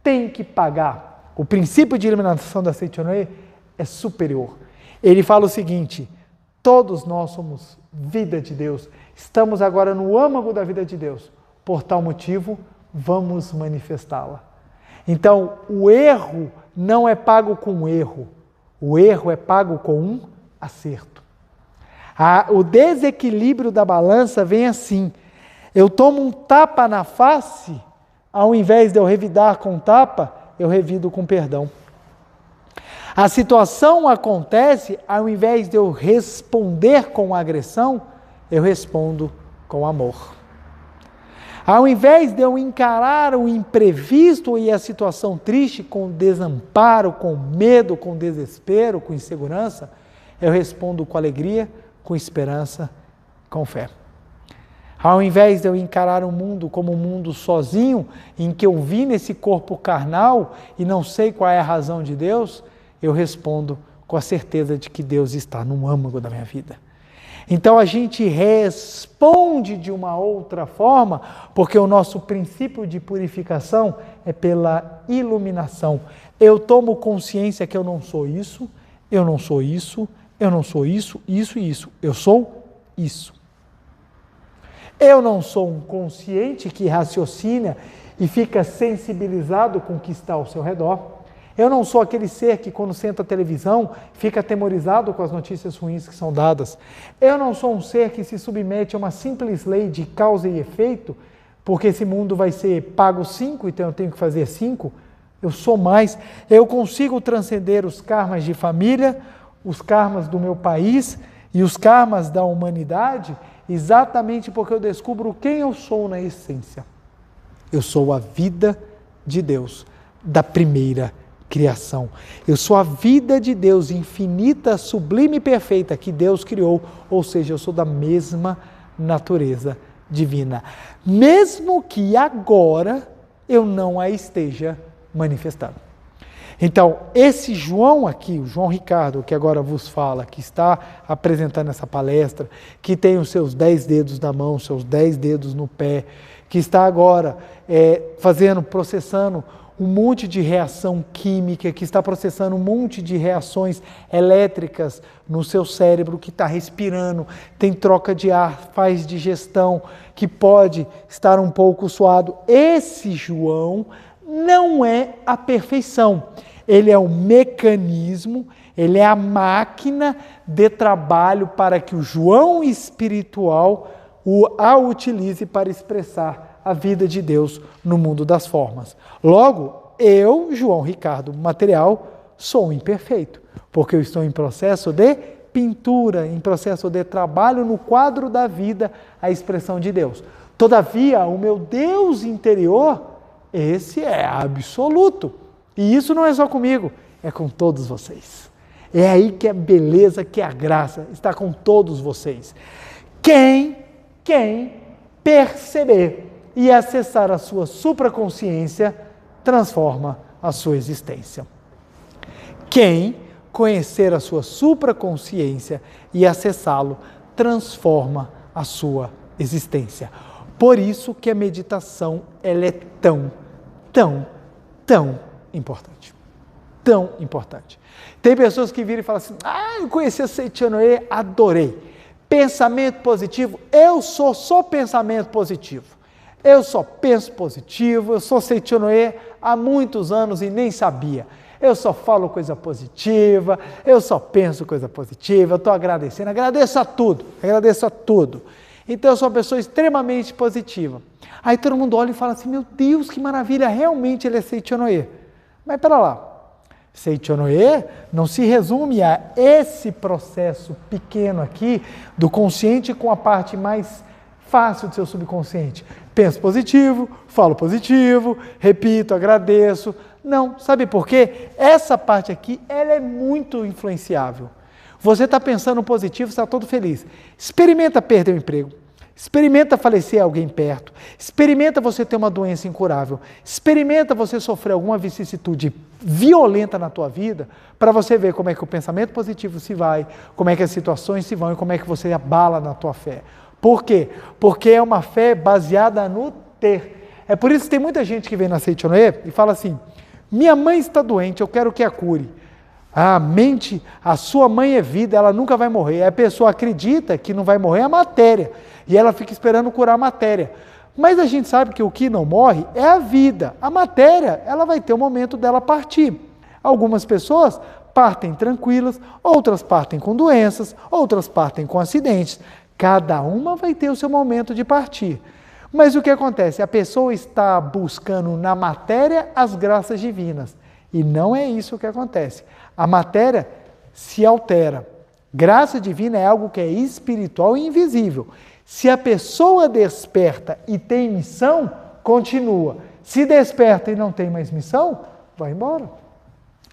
tem que pagar. O princípio de iluminação da Seitonê é superior. Ele fala o seguinte: todos nós somos vida de Deus, estamos agora no âmago da vida de Deus. Por tal motivo, vamos manifestá-la. Então, o erro não é pago com erro. O erro é pago com um acerto. O desequilíbrio da balança vem assim. Eu tomo um tapa na face, ao invés de eu revidar com tapa, eu revido com perdão. A situação acontece, ao invés de eu responder com agressão, eu respondo com amor. Ao invés de eu encarar o imprevisto e a situação triste com desamparo, com medo, com desespero, com insegurança, eu respondo com alegria, com esperança, com fé. Ao invés de eu encarar o mundo como um mundo sozinho, em que eu vi nesse corpo carnal e não sei qual é a razão de Deus, eu respondo com a certeza de que Deus está no âmago da minha vida. Então a gente responde de uma outra forma, porque o nosso princípio de purificação é pela iluminação. Eu tomo consciência que eu não sou isso, eu não sou isso, eu não sou isso, isso e isso. Eu sou isso. Eu não sou um consciente que raciocina e fica sensibilizado com o que está ao seu redor. Eu não sou aquele ser que, quando senta a televisão, fica atemorizado com as notícias ruins que são dadas. Eu não sou um ser que se submete a uma simples lei de causa e efeito, porque esse mundo vai ser pago 5, então eu tenho que fazer 5. Eu sou mais. Eu consigo transcender os karmas de família, os karmas do meu país e os karmas da humanidade, exatamente porque eu descubro quem eu sou na essência. Eu sou a vida de Deus, da primeira criação. Eu sou a vida de Deus infinita, sublime e perfeita que Deus criou, ou seja, eu sou da mesma natureza divina. Mesmo que agora eu não a esteja manifestando. Então, esse João aqui, o João Ricardo, que agora vos fala, que está apresentando essa palestra, que tem os seus 10 dedos na mão, seus 10 dedos no pé, que está agora processando um monte de reação química, que está processando um monte de reações elétricas no seu cérebro, que está respirando, tem troca de ar, faz digestão, que pode estar um pouco suado. Esse João não é a perfeição. Ele é o mecanismo, ele é a máquina de trabalho para que o João espiritual a utilize para expressar a vida de Deus no mundo das formas. Logo, eu, João Ricardo material, sou um imperfeito, porque eu estou em processo de pintura, em processo de trabalho no quadro da vida, a expressão de Deus. Todavia, o meu Deus interior, esse é absoluto. E isso não é só comigo, é com todos vocês. É aí que a beleza, que a graça está com todos vocês. Quem perceber e acessar a sua supraconsciência, transforma a sua existência. Quem conhecer a sua supraconsciência e acessá-lo, transforma a sua existência. Por isso que a meditação ela é tão importante. Tão importante. Tem pessoas que viram e falam assim, eu conheci a Seitonê, adorei. Pensamento positivo, eu sou pensamento positivo. Eu só penso positivo, eu sou Seitonê há muitos anos e nem sabia. Eu só falo coisa positiva, eu só penso coisa positiva, eu estou agradecendo, agradeço a tudo. Então eu sou uma pessoa extremamente positiva. Aí todo mundo olha e fala assim, meu Deus, que maravilha, realmente ele é Seichonoye. Mas pera lá, Seichonoye não se resume a esse processo pequeno aqui do consciente com a parte mais fácil do seu subconsciente. Penso positivo, falo positivo, repito, agradeço. Não, sabe por quê? Essa parte aqui, ela é muito influenciável. Você está pensando positivo, está todo feliz. Experimenta perder o emprego. Experimenta falecer alguém perto. Experimenta você ter uma doença incurável. Experimenta você sofrer alguma vicissitude violenta na tua vida para você ver como é que o pensamento positivo se vai, como é que as situações se vão e como é que você abala na tua fé. Por quê? Porque é uma fé baseada no ter. É por isso que tem muita gente que vem na Seichonoye e fala assim, minha mãe está doente, eu quero que a cure. A sua mãe é vida, ela nunca vai morrer. A pessoa acredita que não vai morrer a matéria, e ela fica esperando curar a matéria. Mas a gente sabe que o que não morre é a vida. A matéria, ela vai ter o momento dela partir. Algumas pessoas partem tranquilas, outras partem com doenças, outras partem com acidentes. Cada uma vai ter o seu momento de partir. Mas o que acontece? A pessoa está buscando na matéria as graças divinas. E não é isso que acontece. A matéria se altera. Graça divina é algo que é espiritual e invisível. Se a pessoa desperta e tem missão, continua. Se desperta e não tem mais missão, vai embora.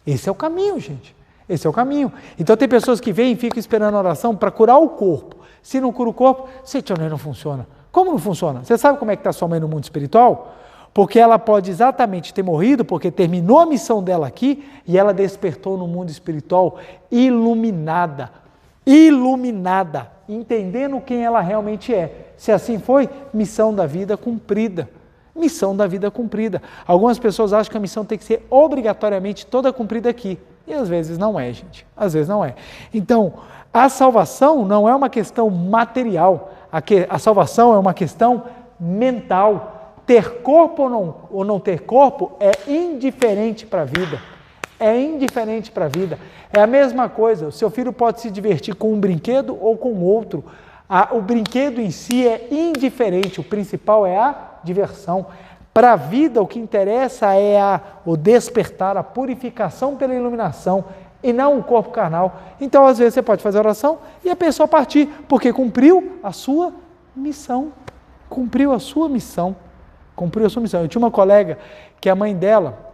Esse é o caminho, gente. Esse é o caminho. Então tem pessoas que vêm e ficam esperando a oração para curar o corpo. Se não cura o corpo, Seichonoye não funciona. Como não funciona? Você sabe como é que está sua mãe no mundo espiritual? Porque ela pode exatamente ter morrido, porque terminou a missão dela aqui e ela despertou no mundo espiritual iluminada, entendendo quem ela realmente é. Se assim foi, missão da vida cumprida. Missão da vida cumprida. Algumas pessoas acham que a missão tem que ser obrigatoriamente toda cumprida aqui. E às vezes não é, gente. Às vezes não é. Então, a salvação não é uma questão material. A salvação é uma questão mental. Ter corpo ou não ter corpo é indiferente para a vida. É indiferente para a vida. É a mesma coisa. O seu filho pode se divertir com um brinquedo ou com outro. O brinquedo em si é indiferente. O principal é a diversão. Para a vida, o que interessa é o despertar, a purificação pela iluminação e não o corpo carnal. Então, às vezes, você pode fazer oração e a pessoa partir, porque cumpriu a sua missão. Cumpriu a sua missão. Cumpriu a sua missão. Eu tinha uma colega que a mãe dela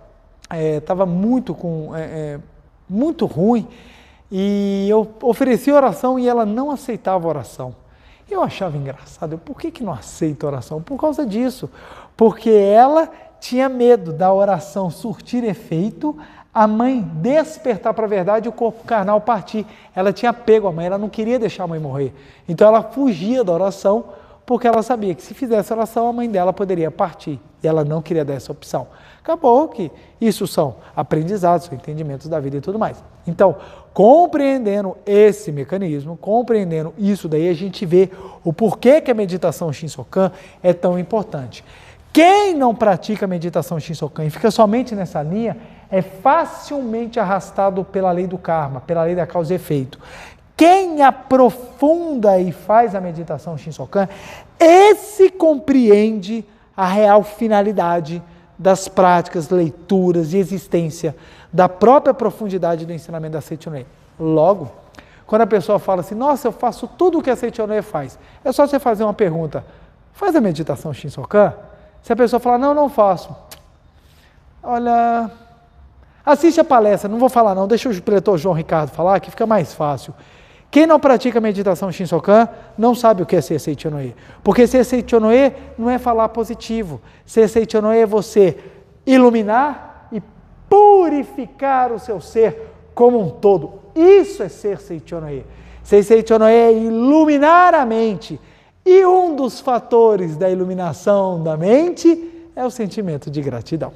estava muito ruim e eu ofereci oração e ela não aceitava oração. Eu achava engraçado. Por que não aceita oração? Por causa disso. Porque ela tinha medo da oração surtir efeito, a mãe despertar para a verdade e o corpo carnal partir. Ela tinha apego à mãe, ela não queria deixar a mãe morrer. Então ela fugia da oração, porque ela sabia que se fizesse oração, a mãe dela poderia partir. E ela não queria dar essa opção. Acabou que isso são aprendizados, são entendimentos da vida e tudo mais. Então, compreendendo esse mecanismo, compreendendo isso daí, a gente vê o porquê que a meditação Shinsokan é tão importante. Quem não pratica a meditação Shinsokan e fica somente nessa linha, é facilmente arrastado pela lei do karma, pela lei da causa e efeito. Quem aprofunda e faz a meditação Shinsokan, esse compreende a real finalidade das práticas, leituras e existência da própria profundidade do ensinamento da Seichonoye. Logo, quando a pessoa fala assim, nossa, eu faço tudo o que a Seichonoye faz, é só você fazer uma pergunta, faz a meditação Shinsokan? Se a pessoa falar, não faço, olha, assiste a palestra, não vou falar não, deixa o preletor João Ricardo falar, que fica mais fácil. Quem não pratica a meditação Shinsokan não sabe o que é ser Seichonoye. Porque ser Seichonoye não é falar positivo. Ser Seichonoye é você iluminar e purificar o seu ser como um todo. Isso é ser Seichonoye. Ser Seichonoye é iluminar a mente. E um dos fatores da iluminação da mente é o sentimento de gratidão.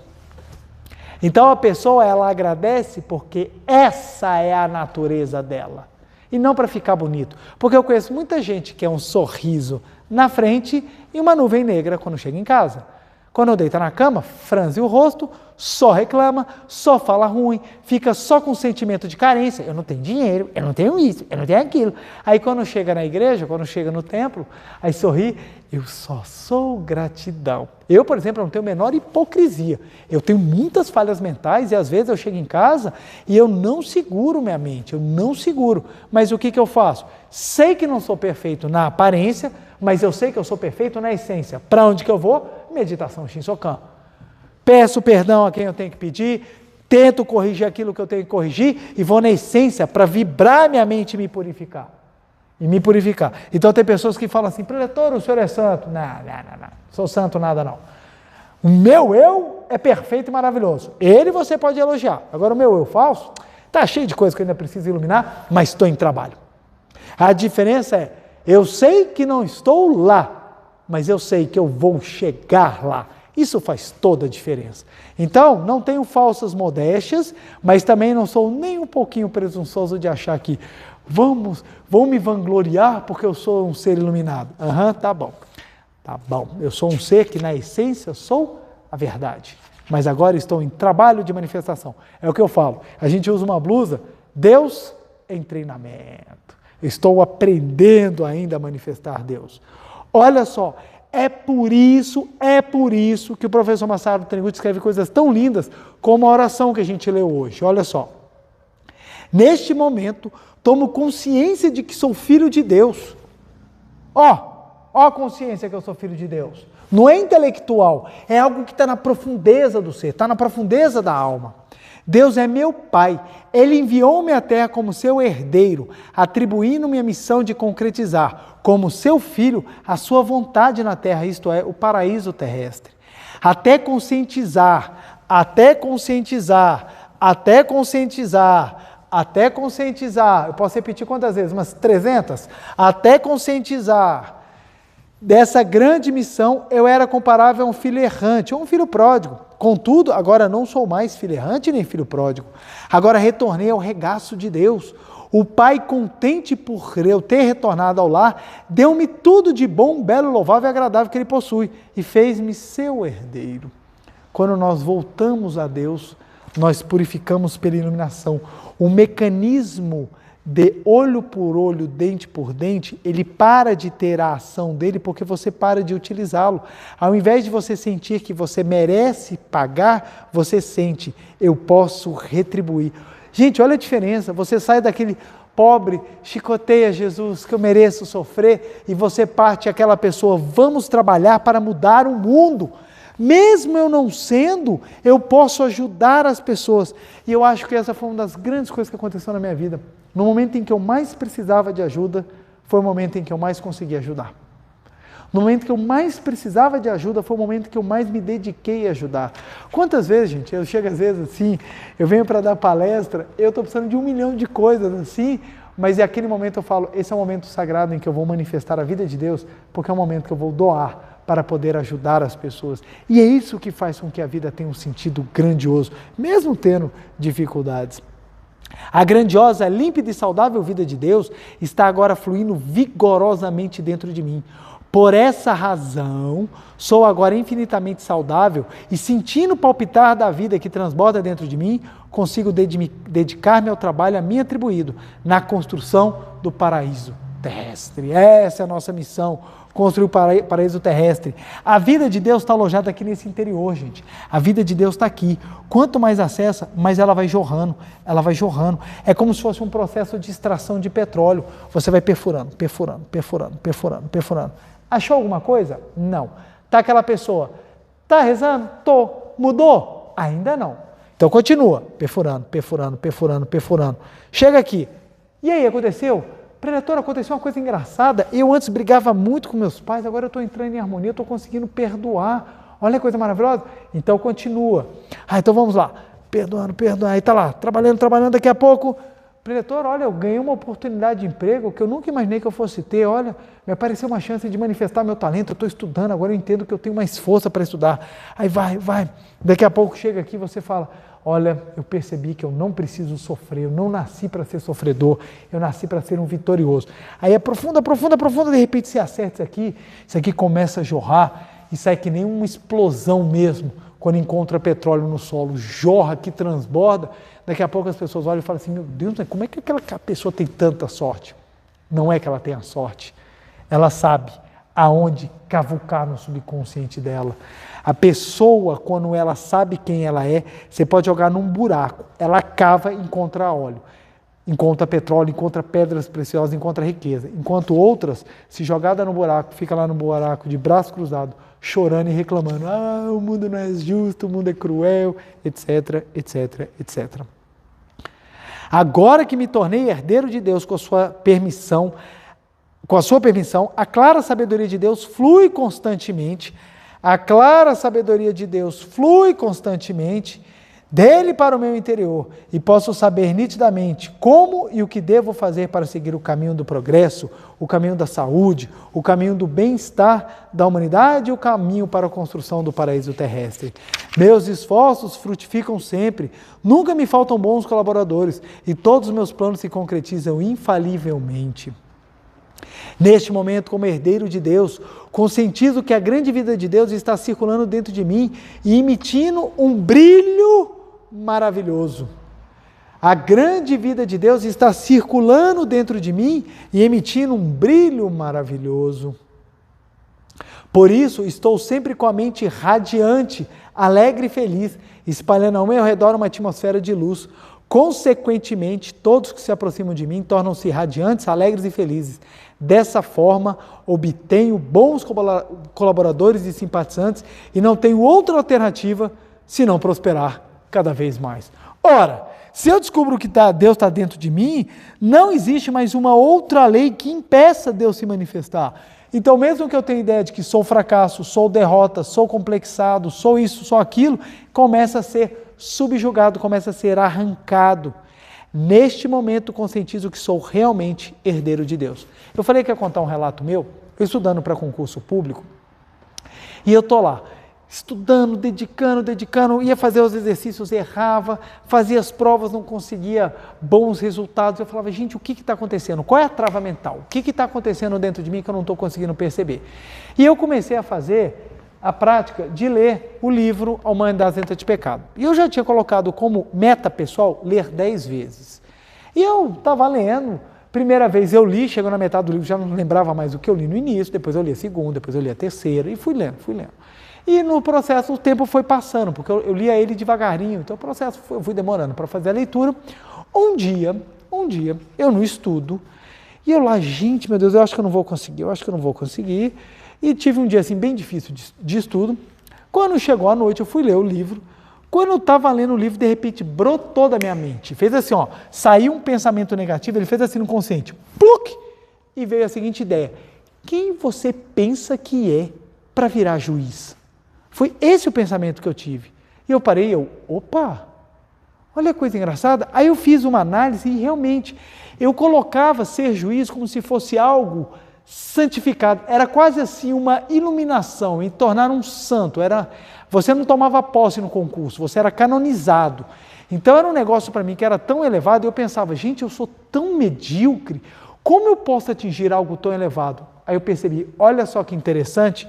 Então a pessoa ela agradece porque essa é a natureza dela. E não para ficar bonito. Porque eu conheço muita gente que é um sorriso na frente e uma nuvem negra quando chega em casa. Quando eu deito na cama, franze o rosto, só reclama, só fala ruim, fica só com sentimento de carência. Eu não tenho dinheiro, eu não tenho isso, eu não tenho aquilo. Aí quando chega na igreja, quando chega no templo, aí sorri, eu só sou gratidão. Eu, por exemplo, não tenho a menor hipocrisia. Eu tenho muitas falhas mentais e às vezes eu chego em casa e eu não seguro minha mente, eu não seguro. Mas o que eu faço? Sei que não sou perfeito na aparência, mas eu sei que eu sou perfeito na essência. Para onde que eu vou? Meditação Shinsokan. Peço perdão a quem eu tenho que pedir, tento corrigir aquilo que eu tenho que corrigir e vou na essência para vibrar minha mente e me purificar. Então tem pessoas que falam assim, preletor, o senhor é santo. Não, sou santo nada não. O meu eu é perfeito e maravilhoso. Ele você pode elogiar. Agora o meu eu falso, está cheio de coisas que eu ainda preciso iluminar, mas estou em trabalho. A diferença é, eu sei que não estou lá, mas eu sei que eu vou chegar lá. Isso faz toda a diferença. Então, não tenho falsas modéstias, mas também não sou nem um pouquinho presunçoso de achar que vou me vangloriar porque eu sou um ser iluminado. Tá bom. Eu sou um ser que na essência sou a verdade. Mas agora estou em trabalho de manifestação. É o que eu falo. A gente usa uma blusa, Deus em treinamento. Estou aprendendo ainda a manifestar Deus. Olha só, é por isso que o professor Masaru Taniguchi escreve coisas tão lindas como a oração que a gente leu hoje. Olha só. Neste momento, tomo consciência de que sou filho de Deus. Ó a consciência que eu sou filho de Deus. Não é intelectual, é algo que está na profundeza do ser, está na profundeza da alma. Deus é meu Pai, Ele enviou-me à Terra como seu herdeiro, atribuindo-me a missão de concretizar, como seu filho, a sua vontade na Terra, isto é, o paraíso terrestre. Até conscientizar, eu posso repetir quantas vezes? Umas 300? Até conscientizar dessa grande missão, eu era comparável a um filho errante, ou um filho pródigo. Contudo, agora não sou mais filho errante nem filho pródigo. Agora retornei ao regaço de Deus. O Pai, contente por eu ter retornado ao lar, deu-me tudo de bom, belo, louvável e agradável que Ele possui e fez-me seu herdeiro. Quando nós voltamos a Deus, nós purificamos pela iluminação. O mecanismo de olho por olho, dente por dente, ele para de ter a ação dele porque você para de utilizá-lo. Ao invés de você sentir que você merece pagar, você sente, eu posso retribuir. Gente, olha a diferença, você sai daquele pobre, chicoteia Jesus, que eu mereço sofrer, e você parte aquela pessoa, vamos trabalhar para mudar o mundo. Mesmo eu não sendo, eu posso ajudar as pessoas. E eu acho que essa foi uma das grandes coisas que aconteceu na minha vida. No momento em que eu mais precisava de ajuda, foi o momento em que eu mais consegui ajudar. No momento que eu mais precisava de ajuda, foi o momento que eu mais me dediquei a ajudar. Quantas vezes, gente, eu chego às vezes assim, eu venho para dar palestra, eu estou precisando de 1 milhão de coisas assim, mas é aquele momento eu falo, esse é o momento sagrado em que eu vou manifestar a vida de Deus, porque é o momento que eu vou doar para poder ajudar as pessoas. E é isso que faz com que a vida tenha um sentido grandioso, mesmo tendo dificuldades. A grandiosa, límpida e saudável vida de Deus está agora fluindo vigorosamente dentro de mim. Por essa razão, sou agora infinitamente saudável e sentindo o palpitar da vida que transborda dentro de mim, consigo dedicar-me ao trabalho a mim atribuído na construção do paraíso terrestre. Essa é a nossa missão, construir o paraíso terrestre. A vida de Deus está alojada aqui nesse interior, gente. A vida de Deus está aqui. Quanto mais acessa, mais ela vai jorrando. Ela vai jorrando. É como se fosse um processo de extração de petróleo. Você vai perfurando. Achou alguma coisa? Não. Tá aquela pessoa. Tá rezando? Tô. Mudou? Ainda não. Então continua. Perfurando. Chega aqui. E aí, aconteceu? Preletor, aconteceu uma coisa engraçada, eu antes brigava muito com meus pais, agora eu estou entrando em harmonia, eu estou conseguindo perdoar, olha que coisa maravilhosa, então continua, então vamos lá, perdoando, aí está lá, trabalhando, daqui a pouco, preletor, olha, eu ganhei uma oportunidade de emprego que eu nunca imaginei que eu fosse ter, olha, me apareceu uma chance de manifestar meu talento, eu estou estudando, agora eu entendo que eu tenho mais força para estudar, aí vai, daqui a pouco chega aqui e você fala, olha, eu percebi que eu não preciso sofrer, eu não nasci para ser sofredor, eu nasci para ser um vitorioso. Aí é profunda, de repente você acerta isso aqui começa a jorrar, e sai que nem uma explosão mesmo, quando encontra petróleo no solo, jorra, que transborda, daqui a pouco as pessoas olham e falam assim, meu Deus, como é que aquela pessoa tem tanta sorte? Não é que ela tenha sorte, ela sabe aonde cavucar no subconsciente dela. A pessoa, quando ela sabe quem ela é, você pode jogar num buraco, ela cava e encontra óleo, encontra petróleo, encontra pedras preciosas, encontra riqueza. Enquanto outras, se jogada no buraco, fica lá no buraco de braço cruzado, chorando e reclamando, o mundo não é justo, o mundo é cruel, etc, etc, etc. Agora que me tornei herdeiro de Deus com a sua permissão, a clara sabedoria de Deus flui constantemente, dele para o meu interior, e posso saber nitidamente como e o que devo fazer para seguir o caminho do progresso, o caminho da saúde, o caminho do bem-estar da humanidade e o caminho para a construção do paraíso terrestre. Meus esforços frutificam sempre, nunca me faltam bons colaboradores, e todos os meus planos se concretizam infalivelmente. Neste momento, como herdeiro de Deus, conscientizo que a grande vida de Deus está circulando dentro de mim e emitindo um brilho maravilhoso. A grande vida de Deus está circulando dentro de mim e emitindo um brilho maravilhoso. Por isso, estou sempre com a mente radiante, alegre e feliz, espalhando ao meu redor uma atmosfera de luz. Consequentemente, todos que se aproximam de mim tornam-se radiantes, alegres e felizes. Dessa forma, obtenho bons colaboradores e simpatizantes e não tenho outra alternativa senão prosperar cada vez mais. Ora, se eu descubro que Deus está dentro de mim, não existe mais uma outra lei que impeça Deus se manifestar. Então, mesmo que eu tenha ideia de que sou fracasso, sou derrota, sou complexado, sou isso, sou aquilo, começa a ser subjugado, começa a ser arrancado. Neste momento, conscientizo que sou realmente herdeiro de Deus. Eu falei que ia contar um relato meu, eu estudando para concurso público, e eu estou lá, estudando, dedicando, ia fazer os exercícios, errava, fazia as provas, não conseguia bons resultados. Eu falava, gente, o que está acontecendo? Qual é a trava mental? O que está acontecendo dentro de mim que eu não estou conseguindo perceber? E eu comecei a fazer a prática de ler o livro A Humanidade Isenta de Pecado. E eu já tinha colocado como meta pessoal ler 10 vezes. E eu estava lendo, primeira vez eu li, chegou na metade do livro, já não lembrava mais o que eu li no início, depois eu li a segunda, depois eu li a terceira, e fui lendo. E no processo o tempo foi passando, porque eu lia ele devagarinho, então o processo eu fui demorando para fazer a leitura. Um dia, eu no estudo, e eu lá, gente, meu Deus, eu acho que eu não vou conseguir, e tive um dia assim bem difícil de estudo. Quando chegou a noite, eu fui ler o livro. Quando eu estava lendo o livro, de repente brotou da minha mente, fez assim, saiu um pensamento negativo, ele fez assim no consciente, pluc, e veio a seguinte ideia: quem você pensa que é para virar juiz? Foi esse o pensamento que eu tive. E eu parei, opa, olha que coisa engraçada. Aí eu fiz uma análise e realmente eu colocava ser juiz como se fosse algo santificado. Era quase assim uma iluminação, e tornar um santo. Você não tomava posse no concurso, você era canonizado. Então era um negócio para mim que era tão elevado, e eu pensava, gente, eu sou tão medíocre, como eu posso atingir algo tão elevado? Aí eu percebi, olha só que interessante,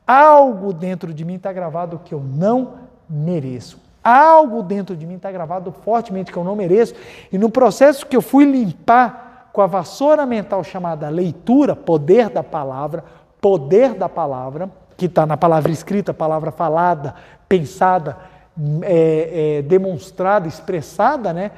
algo dentro de mim está gravado que eu não mereço. Algo dentro de mim está gravado fortemente que eu não mereço. E no processo que eu fui limpar com a vassoura mental chamada leitura, poder da palavra, que está na palavra escrita, palavra falada, pensada, demonstrada, expressada, né?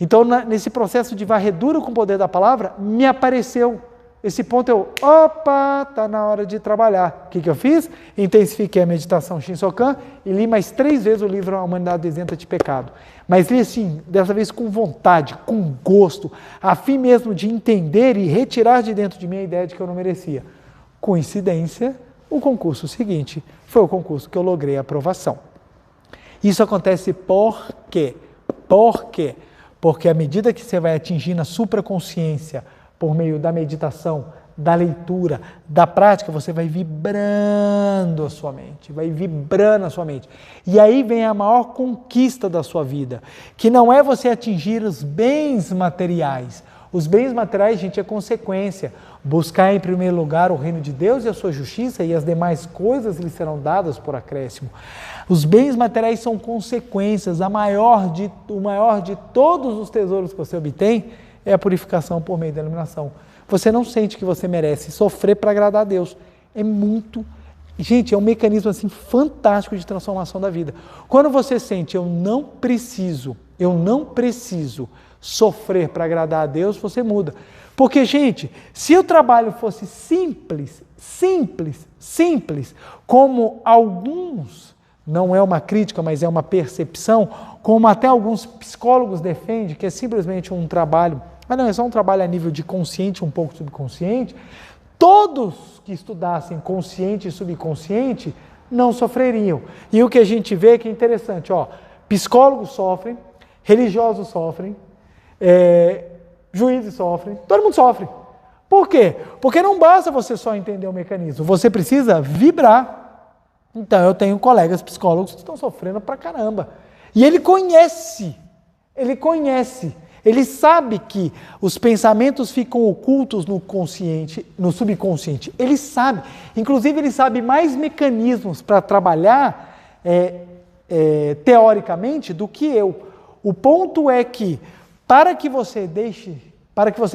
Então, nesse processo de varredura com o poder da palavra, me apareceu esse ponto. Opa, está na hora de trabalhar. O que eu fiz? Intensifiquei a meditação Shinsokan e li mais 3 vezes o livro A Humanidade Isenta de Pecado. Mas li assim, dessa vez com vontade, com gosto, a fim mesmo de entender e retirar de dentro de mim a ideia de que eu não merecia. Coincidência, o concurso seguinte foi o concurso que eu logrei a aprovação. Isso acontece por quê? Porque à medida que você vai atingindo a supraconsciência, por meio da meditação, da leitura, da prática, você vai vibrando a sua mente, E aí vem a maior conquista da sua vida, que não é você atingir os bens materiais, Os bens materiais, gente, é consequência. Buscar em primeiro lugar o reino de Deus e a sua justiça, e as demais coisas lhe serão dadas por acréscimo. Os bens materiais são consequências. O maior de todos os tesouros que você obtém é a purificação por meio da iluminação. Você não sente que você merece sofrer para agradar a Deus. Gente, é um mecanismo assim fantástico de transformação da vida. Quando você sente, eu não preciso sofrer para agradar a Deus, você muda. Porque, gente, se o trabalho fosse simples, como alguns, não é uma crítica, mas é uma percepção, como até alguns psicólogos defendem, que é simplesmente um trabalho, é só um trabalho a nível de consciente, um pouco subconsciente, todos que estudassem consciente e subconsciente não sofreriam. E o que a gente vê que é interessante, psicólogos sofrem, religiosos sofrem, juízes sofrem, todo mundo sofre. Por quê? Porque não basta você só entender o mecanismo, você precisa vibrar. Então eu tenho colegas psicólogos que estão sofrendo pra caramba. E ele conhece, ele sabe que os pensamentos ficam ocultos no consciente, no subconsciente. Ele sabe, inclusive ele sabe mais mecanismos para trabalhar teoricamente do que eu. O ponto é que para que você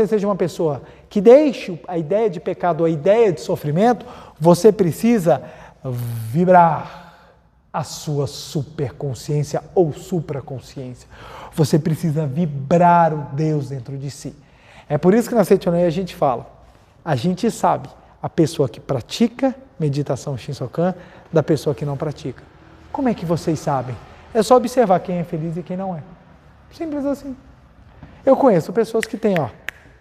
seja uma pessoa que deixe a ideia de pecado, a ideia de sofrimento, você precisa vibrar a sua superconsciência ou supraconsciência. Você precisa vibrar o Deus dentro de si. É por isso que na Seitonoye a gente fala, a gente sabe a pessoa que pratica meditação Shinsokan da pessoa que não pratica. Como é que vocês sabem? É só observar quem é feliz e quem não é. Simples assim. Eu conheço pessoas que têm,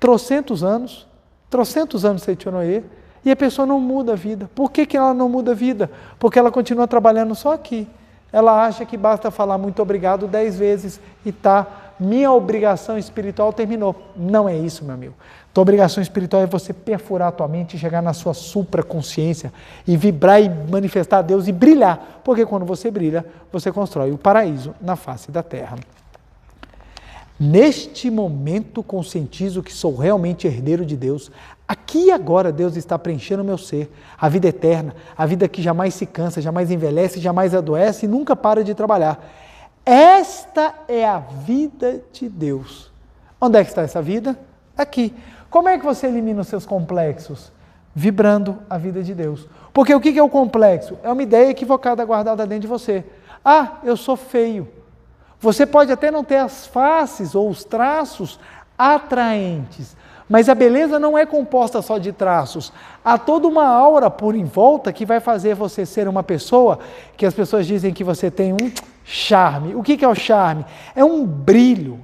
trocentos anos de Seitonoye, e a pessoa não muda a vida. Por que ela não muda a vida? Porque ela continua trabalhando só aqui. Ela acha que basta falar muito obrigado 10 vezes e minha obrigação espiritual terminou. Não é isso, meu amigo. Tua obrigação espiritual é você perfurar a tua mente e chegar na sua supraconsciência e vibrar e manifestar a Deus e brilhar. Porque quando você brilha, você constrói o paraíso na face da terra. Neste momento conscientizo que sou realmente herdeiro de Deus. Aqui e agora Deus está preenchendo o meu ser, a vida eterna, a vida que jamais se cansa, jamais envelhece, jamais adoece e nunca para de trabalhar. Esta é a vida de Deus. Onde é que está essa vida? Aqui. Como é que você elimina os seus complexos? Vibrando a vida de Deus. Porque o que é o complexo? É uma ideia equivocada guardada dentro de você. Eu sou feio. Você pode até não ter as faces ou os traços atraentes, mas a beleza não é composta só de traços. Há toda uma aura por em volta que vai fazer você ser uma pessoa que as pessoas dizem que você tem um charme. O que é o charme? É um brilho,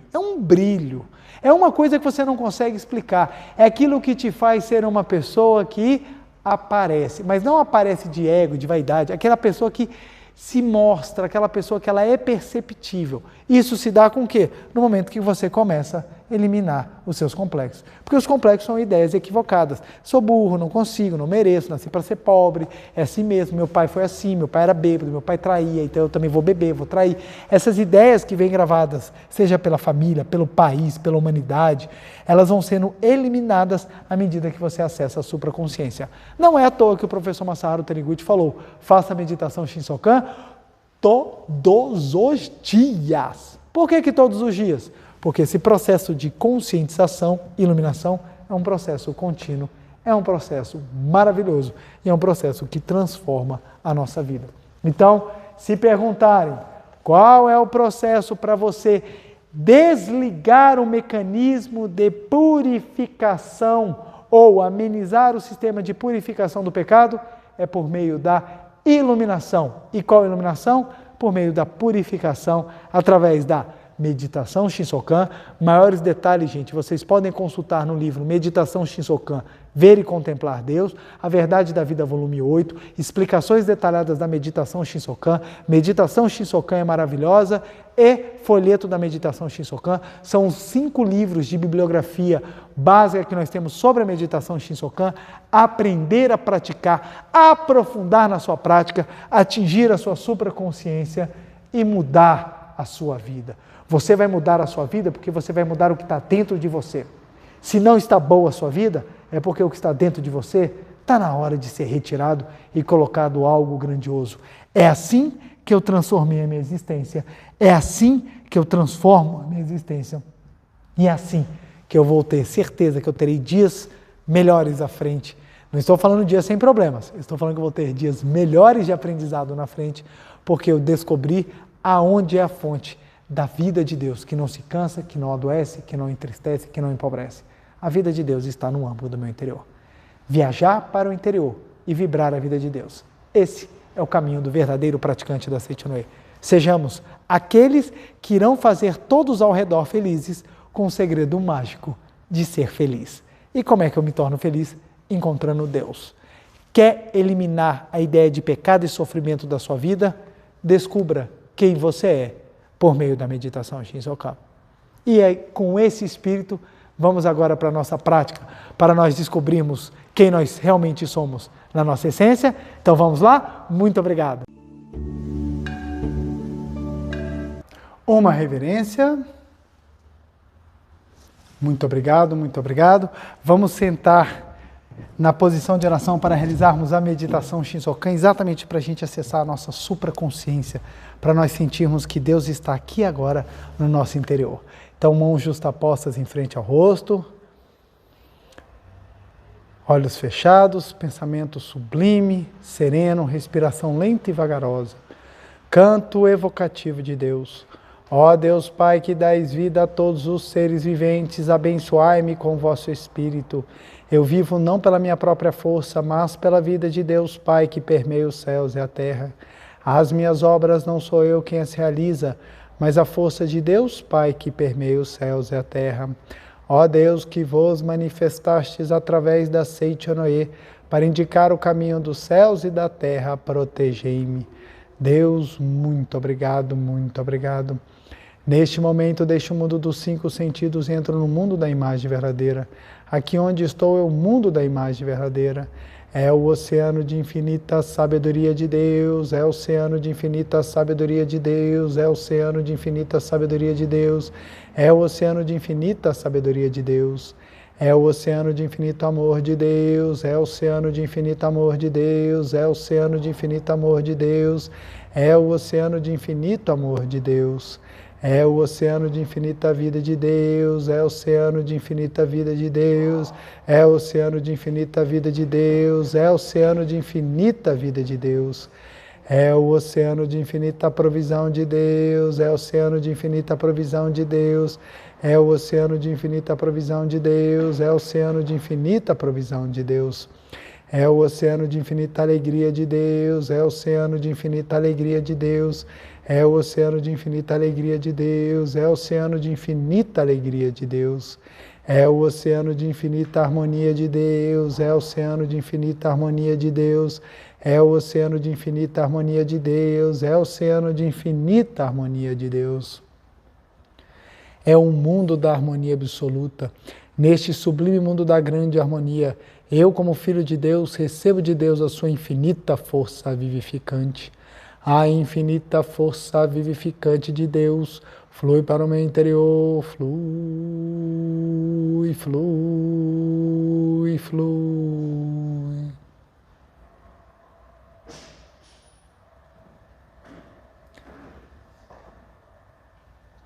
É uma coisa que você não consegue explicar. É aquilo que te faz ser uma pessoa que aparece, mas não aparece de ego, de vaidade, aquela pessoa que se mostra, aquela pessoa que ela é perceptível. Isso se dá com o quê? No momento que você começa a eliminar os seus complexos. Porque os complexos são ideias equivocadas. Sou burro, não consigo, não mereço, nasci para ser pobre, é assim mesmo, meu pai foi assim, meu pai era bêbado, meu pai traía, então eu também vou beber, vou trair. Essas ideias que vêm gravadas, seja pela família, pelo país, pela humanidade, elas vão sendo eliminadas à medida que você acessa a supraconsciência. Não é à toa que o professor Masaharu Taniguchi falou, faça a meditação Shinsokan todos os dias. Por que todos os dias? Porque esse processo de conscientização, iluminação, é um processo contínuo, é um processo maravilhoso e é um processo que transforma a nossa vida. Então, se perguntarem qual é o processo para você desligar o mecanismo de purificação ou amenizar o sistema de purificação do pecado, é por meio da iluminação. E qual iluminação? Por meio da purificação, através da meditação Shinsokan. Maiores detalhes, gente, vocês podem consultar no livro Meditação Shinsokan, Ver e Contemplar Deus, A Verdade da Vida, volume 8, explicações detalhadas da meditação Shinsokan. Meditação Shinsokan é maravilhosa e Folheto da Meditação Shinsokan. São 5 livros de bibliografia básica que nós temos sobre a meditação Shinsokan. Aprender a praticar, aprofundar na sua prática, atingir a sua supraconsciência e mudar a sua vida. Você vai mudar a sua vida porque você vai mudar o que está dentro de você. Se não está boa a sua vida, é porque o que está dentro de você está na hora de ser retirado e colocado algo grandioso. É assim que eu transformei a minha existência. É assim que eu transformo a minha existência. E é assim que eu vou ter certeza que eu terei dias melhores à frente. Não estou falando dias sem problemas, estou falando que eu vou ter dias melhores de aprendizado na frente, porque eu descobri aonde é a fonte da vida de Deus, que não se cansa, que não adoece, que não entristece, que não empobrece. A vida de Deus está no âmago do meu interior. Viajar para o interior e vibrar a vida de Deus. Esse é o caminho do verdadeiro praticante da Seichonoye. Sejamos aqueles que irão fazer todos ao redor felizes com o segredo mágico de ser feliz. E como é que eu me torno feliz? Encontrando Deus. Quer eliminar a ideia de pecado e sofrimento da sua vida? Descubra quem você é por meio da meditação Shinsokan. E aí, com esse espírito, vamos agora para a nossa prática, para nós descobrirmos quem nós realmente somos na nossa essência. Então vamos lá? Muito obrigado. Uma reverência. Muito obrigado, muito obrigado. Vamos sentar na posição de oração para realizarmos a meditação Shinsokan, exatamente para a gente acessar a nossa supraconsciência, para nós sentirmos que Deus está aqui agora no nosso interior. Então, mãos justapostas em frente ao rosto, olhos fechados, pensamento sublime, sereno, respiração lenta e vagarosa. Canto evocativo de Deus. Ó Deus Pai, que dais vida a todos os seres viventes, abençoai-me com vosso Espírito. Eu vivo não pela minha própria força, mas pela vida de Deus Pai, que permeia os céus e a terra. As minhas obras não sou eu quem as realiza, mas a força de Deus Pai, que permeia os céus e a terra. Ó Deus, que vos manifestastes através da Seichonoye, para indicar o caminho dos céus e da terra, protegei-me. Deus, muito obrigado, muito obrigado. Neste momento, deixo o mundo dos 5 sentidos e entro no mundo da imagem verdadeira. Aqui onde estou é o mundo da imagem verdadeira. É o oceano de infinita sabedoria de Deus, é o oceano de infinita sabedoria de Deus, é o oceano de infinita sabedoria de Deus, é o oceano de infinita sabedoria de Deus. É o oceano de infinito amor de Deus, é o oceano de infinito amor de Deus, é o oceano de infinito amor de Deus, é o oceano de infinito amor de Deus. É o oceano de infinita vida de Deus, é o oceano de infinita vida de Deus, é o oceano de infinita vida de Deus, é o oceano de infinita vida de Deus. É o oceano de infinita provisão de Deus, é o oceano de infinita provisão de Deus, é o oceano de infinita provisão de Deus, é o oceano de infinita provisão de Deus. É o oceano de infinita alegria de Deus, é o oceano de infinita alegria de Deus, é o oceano de infinita alegria de Deus, é o oceano de infinita alegria de Deus. É o oceano de infinita harmonia de Deus, é o oceano de infinita harmonia de Deus, é o oceano de infinita harmonia de Deus, é o oceano de infinita harmonia de Deus. É um mundo da harmonia absoluta. Neste sublime mundo da grande harmonia, eu, como filho de Deus, recebo de Deus a sua infinita força vivificante. A infinita força vivificante de Deus flui para o meu interior, flui, flui, flui.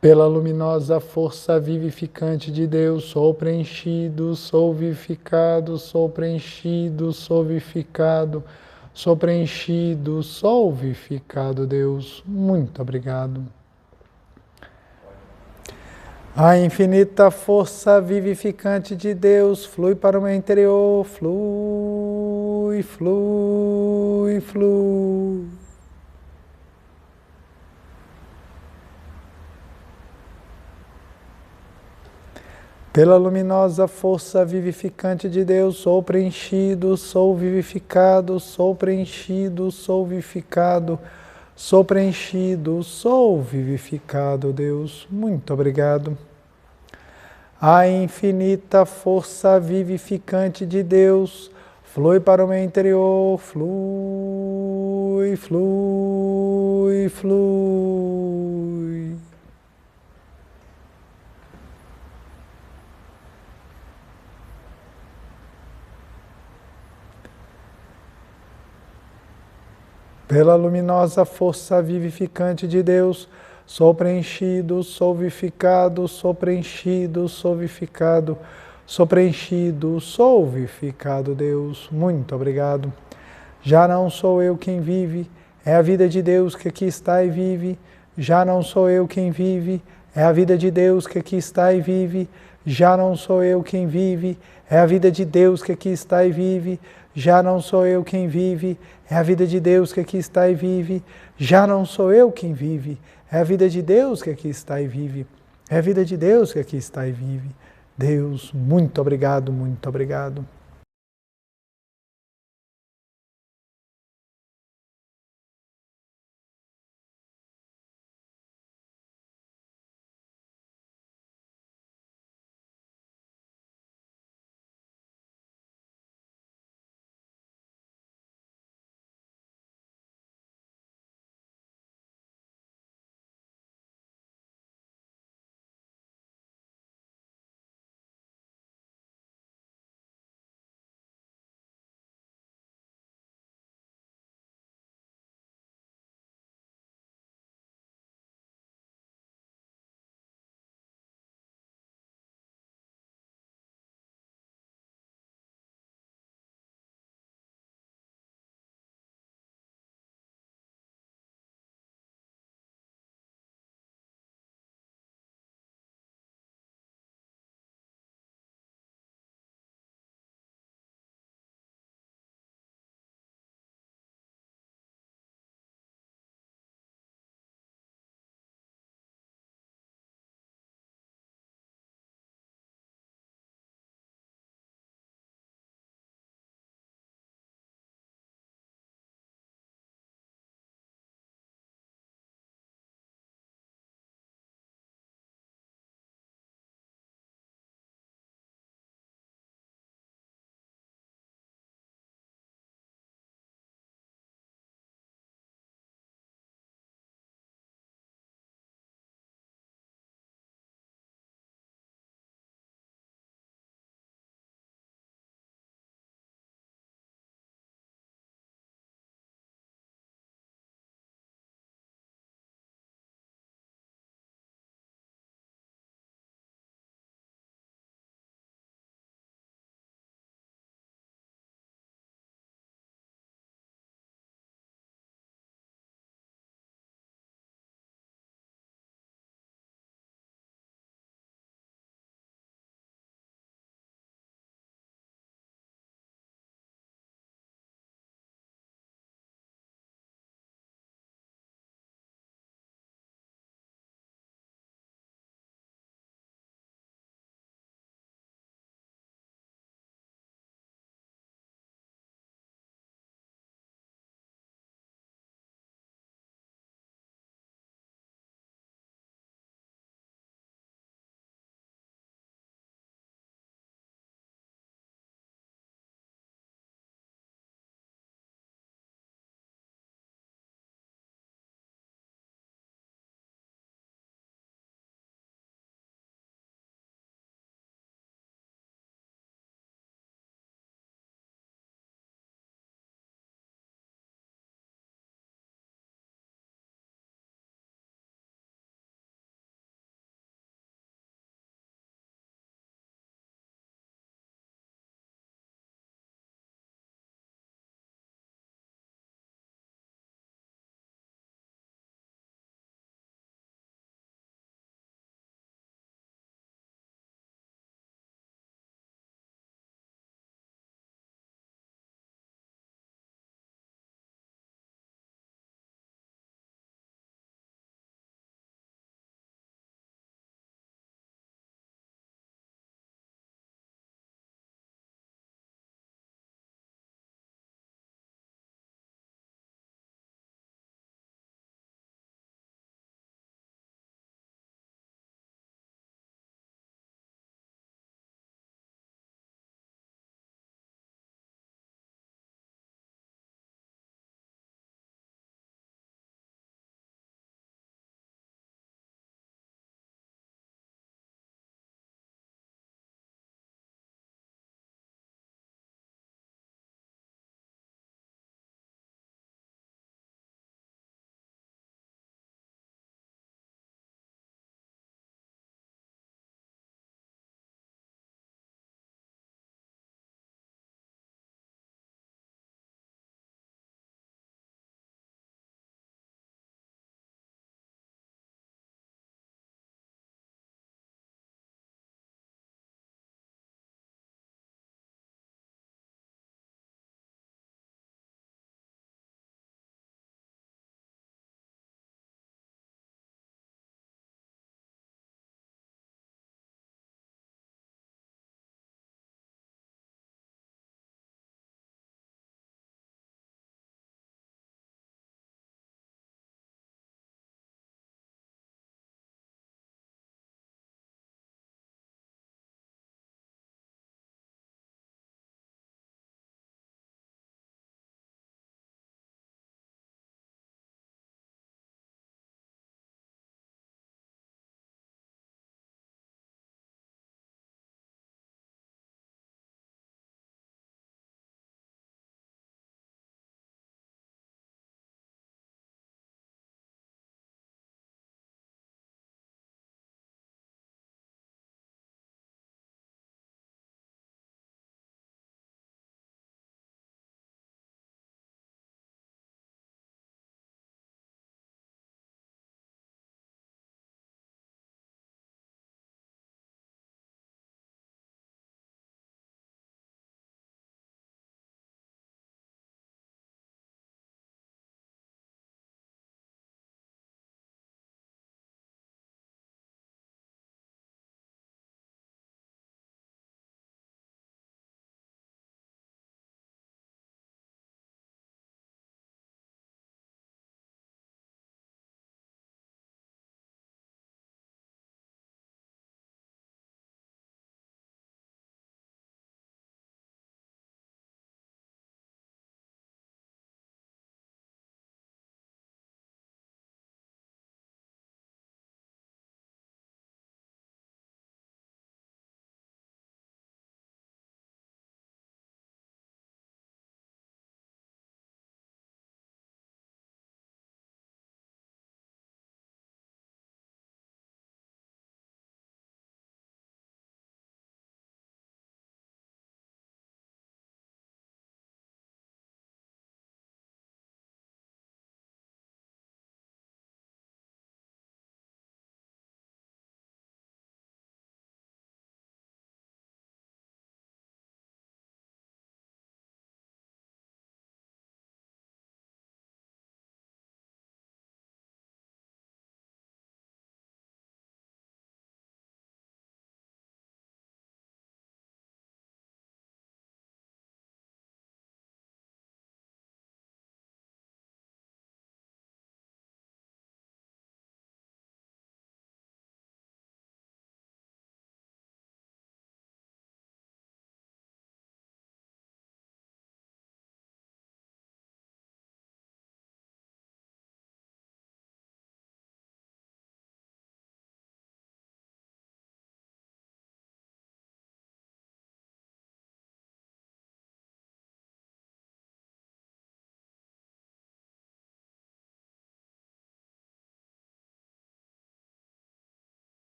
Pela luminosa força vivificante de Deus, sou preenchido, sou vivificado, sou preenchido, sou vivificado, sou preenchido, sou vivificado, Deus. Muito obrigado. A infinita força vivificante de Deus flui para o meu interior, flui, flui, flui. Pela luminosa força vivificante de Deus, sou preenchido, sou vivificado, sou preenchido, sou vivificado, sou preenchido, sou vivificado, Deus. Muito obrigado. A infinita força vivificante de Deus flui para o meu interior, flui, flui, flui. pela luminosa força vivificante de Deus, sou preenchido, sou vivificado, sou preenchido, sou vivificado, sou preenchido, sou vivificado, Deus. Muito obrigado. Já não sou eu quem vive, é a vida de Deus que aqui está e vive. Já não sou eu quem vive, é a vida de Deus que aqui está e vive. Já não sou eu quem vive, é a vida de Deus que aqui está e vive. Já não sou eu quem vive, é a vida de Deus que aqui está e vive. Já não sou eu quem vive, é a vida de Deus que aqui está e vive. É a vida de Deus que aqui está e vive. Deus, muito obrigado, muito obrigado.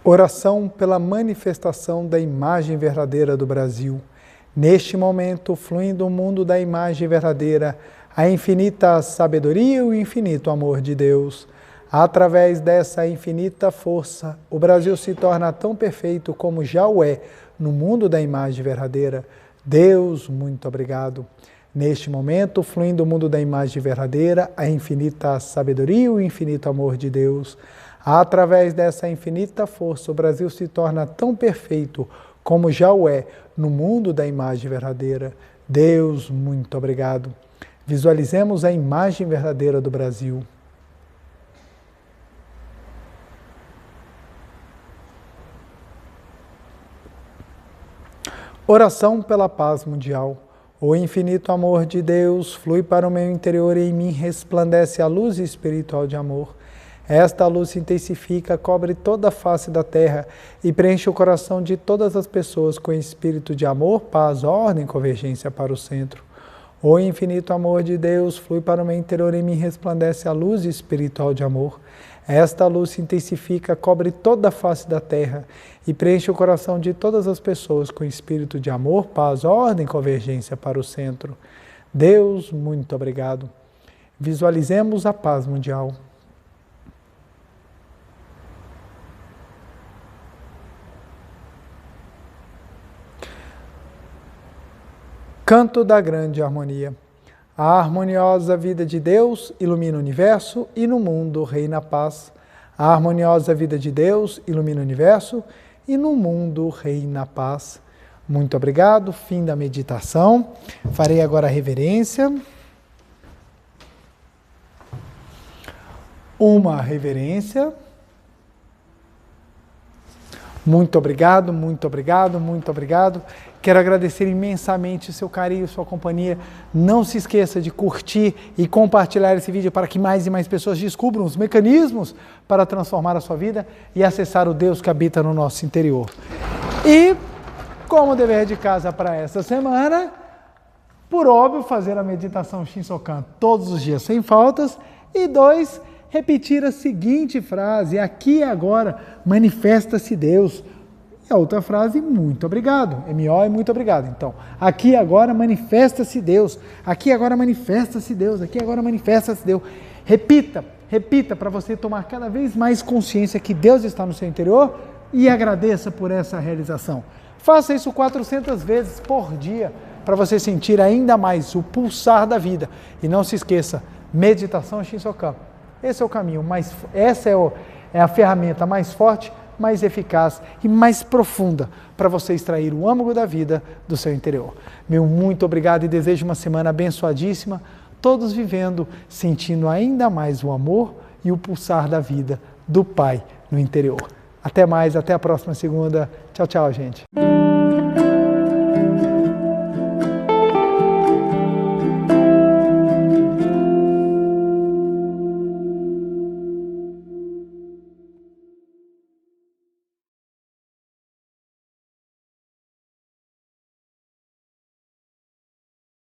Oração pela manifestação da imagem verdadeira do Brasil. Neste momento, fluindo o mundo da imagem verdadeira, a infinita sabedoria e o infinito amor de Deus. Através dessa infinita força, o Brasil se torna tão perfeito como já o é no mundo da imagem verdadeira. Deus, muito obrigado. Neste momento, fluindo o mundo da imagem verdadeira, a infinita sabedoria e o infinito amor de Deus. Através dessa infinita força, o Brasil se torna tão perfeito como já o é no mundo da imagem verdadeira. Deus, muito obrigado. Visualizemos a imagem verdadeira do Brasil. Oração pela paz mundial. O infinito amor de Deus flui para o meu interior e em mim resplandece a luz espiritual de amor. Esta luz se intensifica, cobre toda a face da terra e preenche o coração de todas as pessoas com espírito de amor, paz, ordem e convergência para o centro. O infinito amor de Deus flui para o meu interior e em mim resplandece a luz espiritual de amor. Esta luz se intensifica, cobre toda a face da terra e preenche o coração de todas as pessoas com espírito de amor, paz, ordem e convergência para o centro. Deus, muito obrigado. Visualizemos a paz mundial. Canto da grande harmonia. A harmoniosa vida de Deus ilumina o universo e no mundo reina a paz. A harmoniosa vida de Deus ilumina o universo e no mundo reina a paz. Muito obrigado. Fim da meditação. Farei agora a reverência. Uma reverência. Muito obrigado, muito obrigado, muito obrigado. Quero agradecer imensamente o seu carinho, sua companhia. Não se esqueça de curtir e compartilhar esse vídeo para que mais e mais pessoas descubram os mecanismos para transformar a sua vida e acessar o Deus que habita no nosso interior. E, como dever de casa para essa semana, por óbvio, fazer a meditação Shinsokan todos os dias sem faltas. E 2, repetir a seguinte frase: aqui e agora manifesta-se Deus. E a outra frase: muito obrigado. M.O. é muito obrigado. Então, aqui e agora manifesta-se Deus. Aqui e agora manifesta-se Deus. Aqui e agora manifesta-se Deus. Repita, repita para você tomar cada vez mais consciência que Deus está no seu interior e agradeça por essa realização. Faça isso 400 vezes por dia para você sentir ainda mais o pulsar da vida. E não se esqueça, meditação Shinsokan. Esse é o caminho, essa é a ferramenta mais forte, mais eficaz e mais profunda para você extrair o âmago da vida do seu interior. Meu muito obrigado e desejo uma semana abençoadíssima, todos vivendo, sentindo ainda mais o amor e o pulsar da vida do Pai no interior. Até mais, até a próxima segunda. Tchau, tchau, gente.